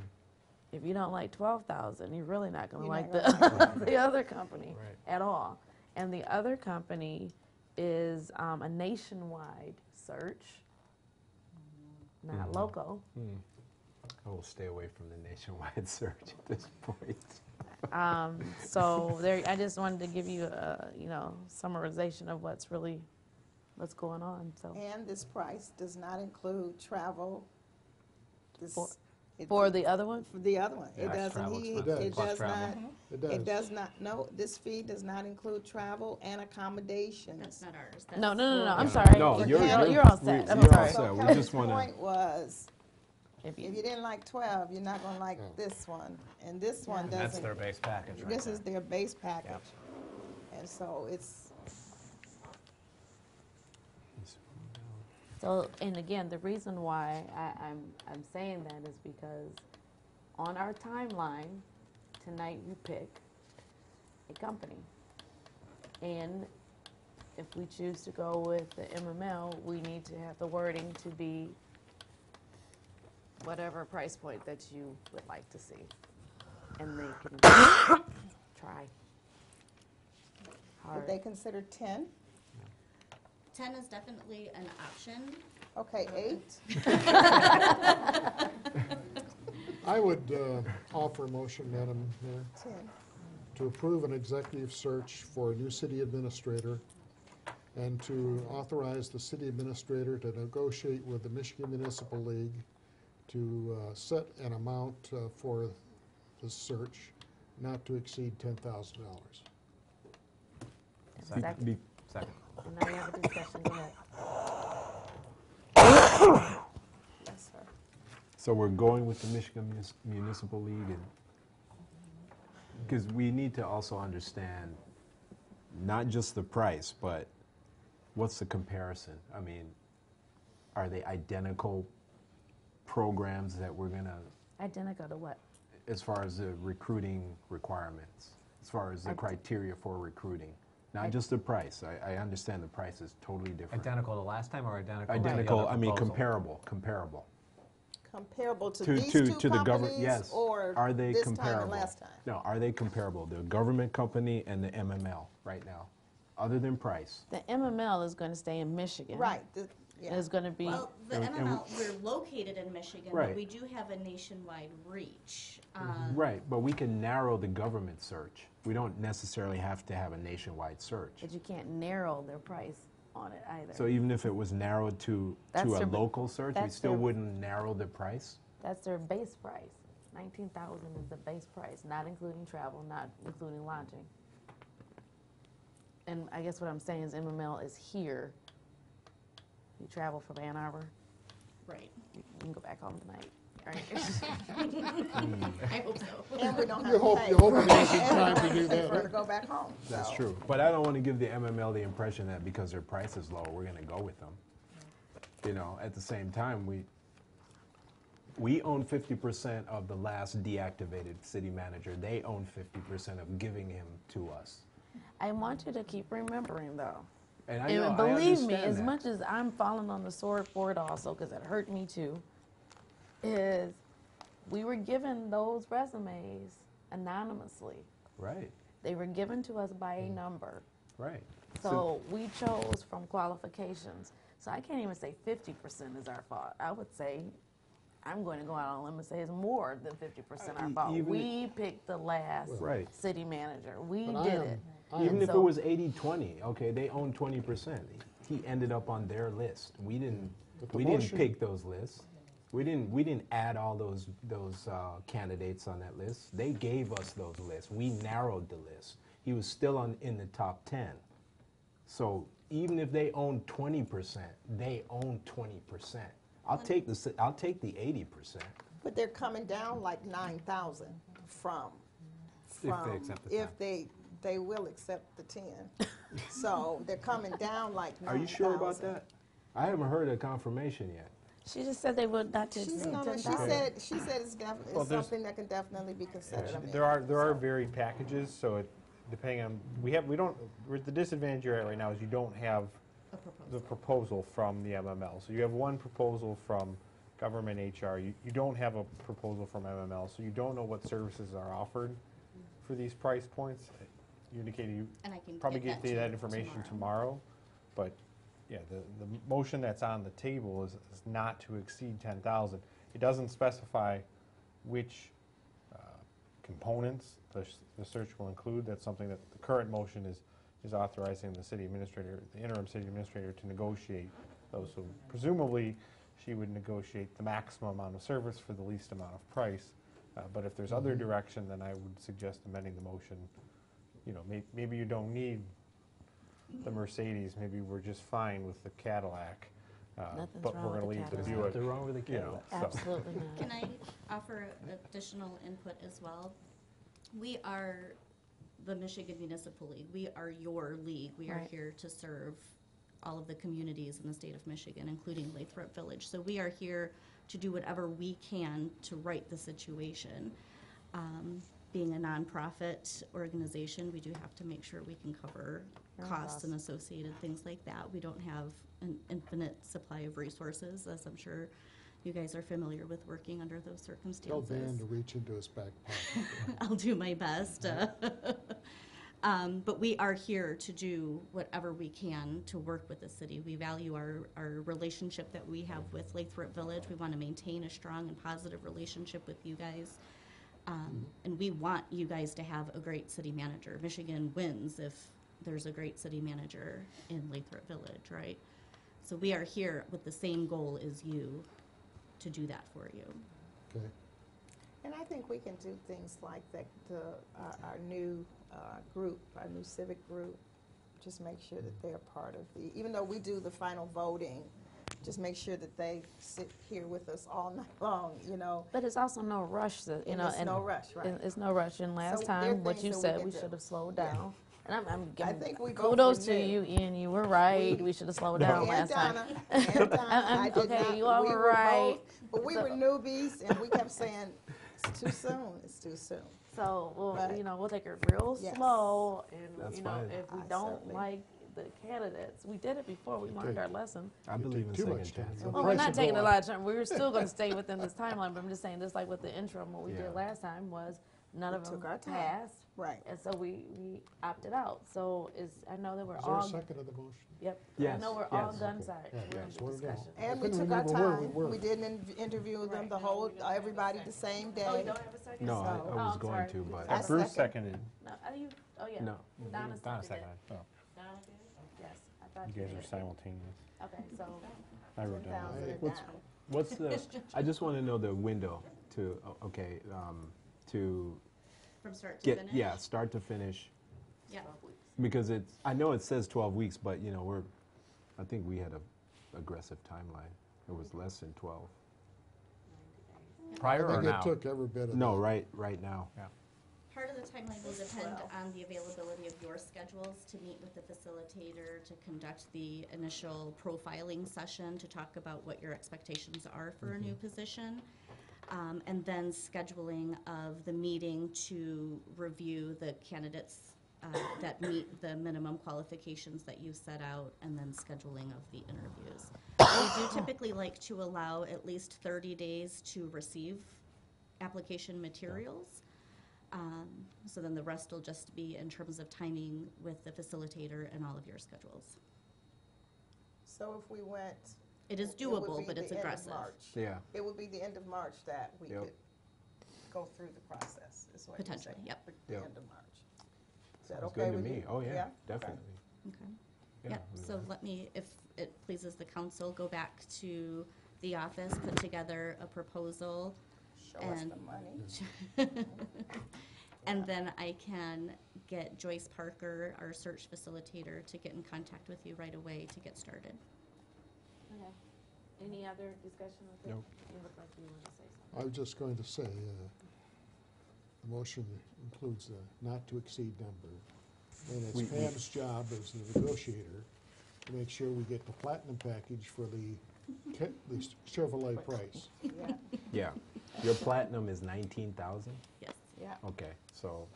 If you don't like 12,000, you're really not going to You're like not the other company Right. at all. And the other company is a nationwide search, not Mhm. local. I will stay away from the nationwide search at this point. So there, I just wanted to give you a summarization of what's going on. So And this price does not include travel. This- it- for the other one, For the other one. It Yeah, doesn't, travel expense. It it does. does travel. not, It does. it does not, no, this fee does not include travel and accommodations. That's not ours. no. I'm No, sorry. no, you're, you're- you're all set. I'm you're all sorry. set. So We Kelly's just wanna- point was, If if you didn't like 12, you're not gonna like Oh. this one. And this one That's doesn't, their base package right this there. is their base package. And so it's, So, and again, the reason why I'm saying that is because on our timeline, tonight we pick a company. And if we choose to go with the MML, we need to have the wording to be whatever price point that you would like to see. And they can try would hard. they consider 10? 10 is definitely an option. Okay, 8? I would offer a motion, Madam Mayor, 10. to approve an executive search for a new city administrator and to authorize the city administrator to negotiate with the Michigan Municipal League to set an amount for the search not to exceed $10,000. Second. Be- Second. And now we have a discussion, go ahead. Yes, sir. So we're going with the Michigan Municipal League, and because we need to also understand not just the price, but what's the comparison? I mean, are they identical programs that we're gonna, Identical to what? as far as the recruiting requirements, as far as the criteria for recruiting? Not just the price. I understand the price is totally different. Identical to last time or identical to the Identical, other I mean proposal? comparable. Comparable to To- these to- two to the govern- companies yes. or Are they this time and comparable? last time? No, are they comparable? The government company and the MML right now, other than price? The MML is going to stay in Michigan. Right, yeah. It's going to be, Well, the And- and MML, we're located in Michigan, Right. but we do have a nationwide reach. Right, but we can narrow the government search. We don't necessarily have to have a nationwide search. but you can't narrow their price on it either. So even if it was narrowed to That's a their- local search, we that's still their- wouldn't narrow the price? That's their base price. 19,000 is the base price, not including travel, not including lodging. And I guess what I'm saying is MML is here. You travel from Ann Arbor, Right. you can go back home tonight. Right? I hope so. And we don't have You to hope, pay. you hope it takes you And we time don't to have do to pay for her to that. go back home. That's So, true. But I don't want to give the MML the impression that because their price is low, we're going to go with them. You know, at the same time, we own 50% of the last deactivated city manager. They own 50% of giving him to us. I want you to keep remembering though. And I And know, I believe me, understand as that. much as I'm falling on the sword for it also, because it hurt me too, is we were given those resumes anonymously. Right, They were given to us by a number. right. So we chose from qualifications. So I can't even say 50% is our fault. I would say, I'm going to go out on a limb and say it's more than 50% our fault. even- We picked the last Right. city manager. We But did it. Even if it so- was 80-20, okay, they own 20%. He ended up on their list. We didn't But the we didn't motion- pick those lists. We didn't add all those candidates on that list. They gave us those lists. We narrowed the list. He was still in the top 10. So even if they own 20%, they own 20%. I'll take the 80%. But they're coming down like 9,000 from. If they accept the 10. If they will accept the 10. So they're coming down like 9,000. Are you sure about that? I haven't heard a confirmation yet. She just said they would not to She's exceed gonna, 10,000. she said it's Well, there's- something that can definitely be considered. I mean, There are so- varied packages, so depending on, the disadvantage you're at right now is you don't have A proposal. the proposal from the MML. So you have one proposal from government HR. You don't have a proposal from MML, so you don't know what services are offered for these price points. You indicated you And I can probably get get that to that you information tomorrow. tomorrow. But yeah, the motion that's on the table is not to exceed 10,000. It doesn't specify which components the search will include. That's something that the current motion is authorizing the city administrator, the interim city administrator, to negotiate those. So presumably, she would negotiate the maximum amount of service for the least amount of price. But if there's other direction, then I would suggest amending the motion. You know, maybe you don't need the Mercedes, maybe we're just fine with the Cadillac. Nothing's But wrong we're with going to the leave the Cadillac. Buick. Nothing wrong with the you know, Cadillac. so. Absolutely not. Can I offer additional input as well? We are the Michigan Municipal League. We are your league. We are Right. here to serve all of the communities in the state of Michigan, including Lathrup Village. So we are here to do whatever we can to right the situation. Being a nonprofit organization, we do have to make sure we can cover costs and associated things like that. We don't have an infinite supply of resources, as I'm sure you guys are familiar with working under those Tell circumstances. Dan to reach into his back pocket. I'll do my best. But we are here to do whatever we can to work with the city. We value our relationship that we have with Lathrup Village. We want to maintain a strong and positive relationship with you guys. And we want you guys to have a great city manager. Michigan wins if there's a great city manager in Lathrup Village, right? So we are here with the same goal as you to do that for you. Okay. And I think we can do things like that, our new group, our new civic group, just make sure that they're part of even though we do the final voting, just make sure that they sit here with us all night long, you know. But it's also no rush, And it's no rush, right. It's no rush. And last So there are time, what things you that we said, can we do. should have slowed Yeah. down. And I'm I giving think we both kudos were to new. you, Ian. You were right. We should have slowed down And last time. Donna, and Donna, I did okay, not, you all we were were right. both, but we So- were newbies, and we kept saying, it's too soon, it's too soon. So But- we'll take it real Yes. slow, and That's you know, fine. if we I don't certainly- like the candidates, we did it before. We learned Okay. our lesson. I You believe take in too second much time. chances. The Well, price we're not will taking go a up. lot of time. We're still going to stay within this timeline. But I'm just saying, just like with the interim, what we Yeah. did last time was none We of them took our time. passed, Right. and so we opted out. So I know that we're Is there a all. second of the motion? Yep. I Yes, know we're all yes. done. Okay. Sorry. Yeah, We're in that's what it is. discussion. And we couldn't took our remember where we time. were. We didn't interview them the whole, everybody the same Oh, you day. don't have a second? No, So- I Oh, was I'm going sorry. to, but I Bruce second. seconded. No, oh yeah. no. Donna seconded. Oh, Donna did? Yes, I thought you guys did. are simultaneous. Okay, so I wrote down. 10,000 and What's- down. What's the? I just want to know the window to to From start to get finish? start to finish, Yeah. because I know it says 12 weeks, but you know I think we had a aggressive timeline. It was less than 12. Prior I or think now? it took every bit of No, that. right now. Part of the timeline will depend on the availability of your schedules to meet with the facilitator, to conduct the initial profiling session, to talk about what your expectations are for a new position, and then scheduling of the meeting to review the candidates that meet the minimum qualifications that you set out, and then scheduling of the interviews. We do typically like to allow at least 30 days to receive application materials. So then the rest will just be in terms of timing with the facilitator and all of your schedules. So if we went. It is it would doable, be but the it's end of aggressive. March. Yeah. It would be the end of March that we Yep. could go through the process, is what you're Potentially, saying. yep. The Yep. end of March. Is that Sounds okay good to with me. you? Oh, yeah, Okay. definitely. Okay. Yeah, Yep, so let me, if it pleases the council, go back to the office, put together a proposal. Show us And- the money. And then I can get Joyce Parker, our search facilitator, to get in contact with you right away to get started. Okay. Any other discussion with it? Nope. You look like you want to say I something. was just going to say, the motion includes a not-to-exceed number, and it's We- Pam's job as the negotiator to make sure we get the platinum package for the Chevrolet price. Yeah, Yeah. Your platinum is 19,000? Yes. yeah. Okay, so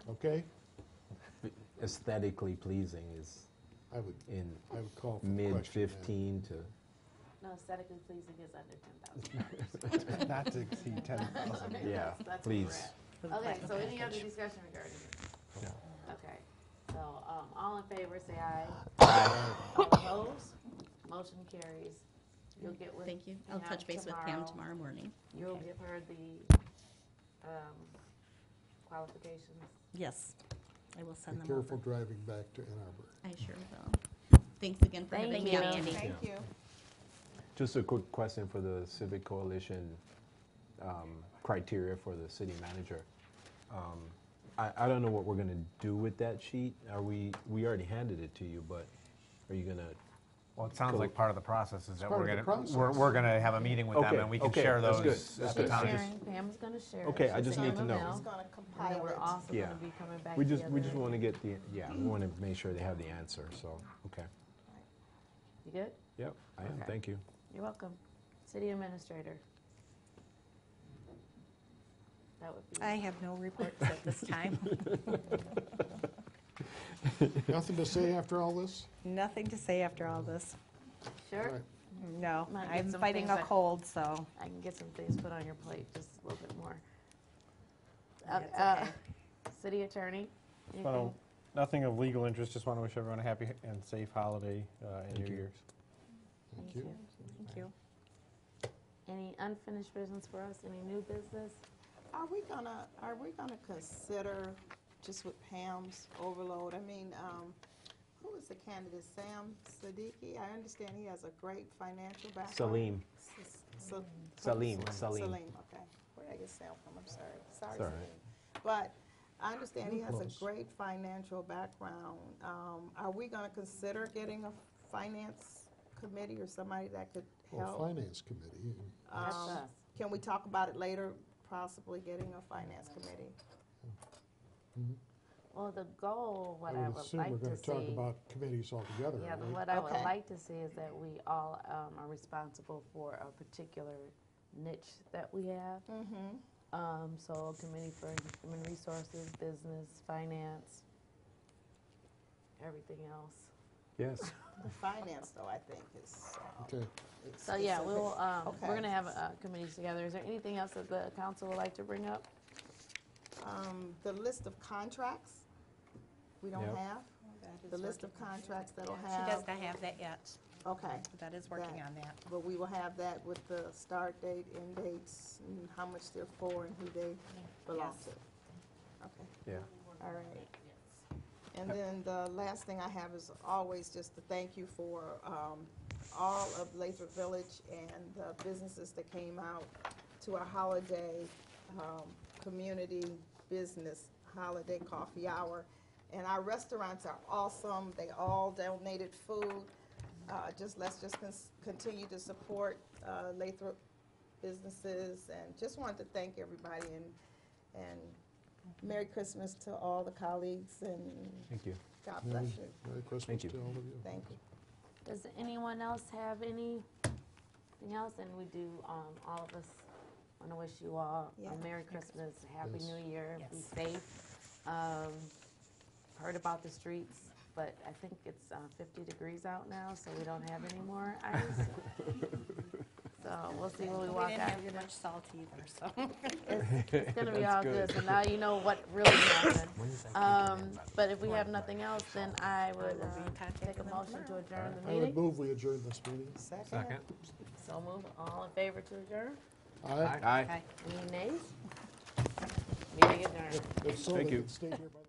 Okay? aesthetically pleasing is I would in call for the mid question. 15 to, No, aesthetically pleasing is under $10,000. Not to exceed 10,000. yeah, That's where please. we're at. Okay, so any other discussion regarding it? Okay, so, all in favor, say aye. All opposed? Motion carries. You'll get with Thank you. I'll Pam touch base with Pam tomorrow morning. You'll give her the, qualifications. Yes, I will send Be them careful over. driving back to Ann Arbor. I sure will. Thanks again for Thank having me, you. Mandy. Thank you. Just a quick question for the Civic Coalition criteria for the city manager. I don't know what we're going to do with that sheet. We already handed it to you, but are you going to? Well, it sounds like part of the process is that part we're of the gonna, process. we're gonna have a meeting with them Okay, and we can okay, share that's those good, that's at the good. time. Sharing, Pam's gonna share. Okay, I She's just gonna need to know. email, Who's gonna And then compile we're it? also Yeah. gonna be coming back We together. just want to get the, we want to make sure they have the answer, so, okay. You good? Yep, I am, Okay. thank you. You're welcome. City administrator. That would be. I have no reports at this time. Nothing to say after all this? Nothing to say after all this. All Sure. right. No, Might get I'm some fighting things a that- cold, so I can get some things put on your plate, just a little bit more. That's okay. City attorney, Just wanna- anything? Nothing of legal interest, just want to wish everyone a happy and safe holiday and New you. Year's. Thank you. thank you. Any unfinished business for us, any new business? Are we gonna consider, just with Pam's overload, I mean, who is the candidate, Sam Siddiqui? I understand he has a great financial background. Salim, So- Salim. Salim, okay. Where did I get Sam from? I'm sorry. Sorry, It's all Salim. right. But I understand he has a Close. great financial background. Are we gonna consider getting a finance committee or somebody that could Well, help? Finance Committee. That's Um, us. Can we talk about it later, possibly getting a finance committee? Well, the goal, what I I would would assume like we're to going to talk see, about committees altogether, yeah, right? what I would Okay. like to see is that we all are responsible for a particular niche that we have. Mm-hmm. So a committee for human resources, business, finance, everything else. yes. The finance, though, I think is. Okay. So yeah, specific. we'll, Okay. we're gonna have committees together. Is there anything else that the council would like to bring up? The list of contracts, we don't Yep. have. The list of contracts that'll She does have, not have that yet, okay. but that is working That. on that. But we will have that with the start date, end dates, and how much they're for and who they belong Yes. to. Okay. Yeah. All right. And then the last thing I have is always just to thank you for all of Lathrup Village and the businesses that came out to our holiday community business holiday coffee hour. And our restaurants are awesome. They all donated food. Let's just continue to support Lathrup businesses, and just wanted to thank everybody and Merry Christmas to all the colleagues, and Thank you. God bless you. Merry Christmas Thank you. to all of you. Thank you. Does anyone else have anything else? And we do, all of us want to wish you all Yeah. a Merry Christmas, Happy Yes. New Year, be Yes. safe. Heard about the streets, but I think it's 50 degrees out now, so we don't have any more ice. So we'll see when we walk didn't out. have much salt either, so. It's gonna be That's all good. good, so now you know what really happened. But if we have nothing else, then I would will be contacting take a them motion to tomorrow. adjourn the I would meeting. move we adjourn this meeting. Second. So move, all in favor to adjourn? Aye. Aye. Any nays? Meeting adjourned. If so, Thank they you. can stay here by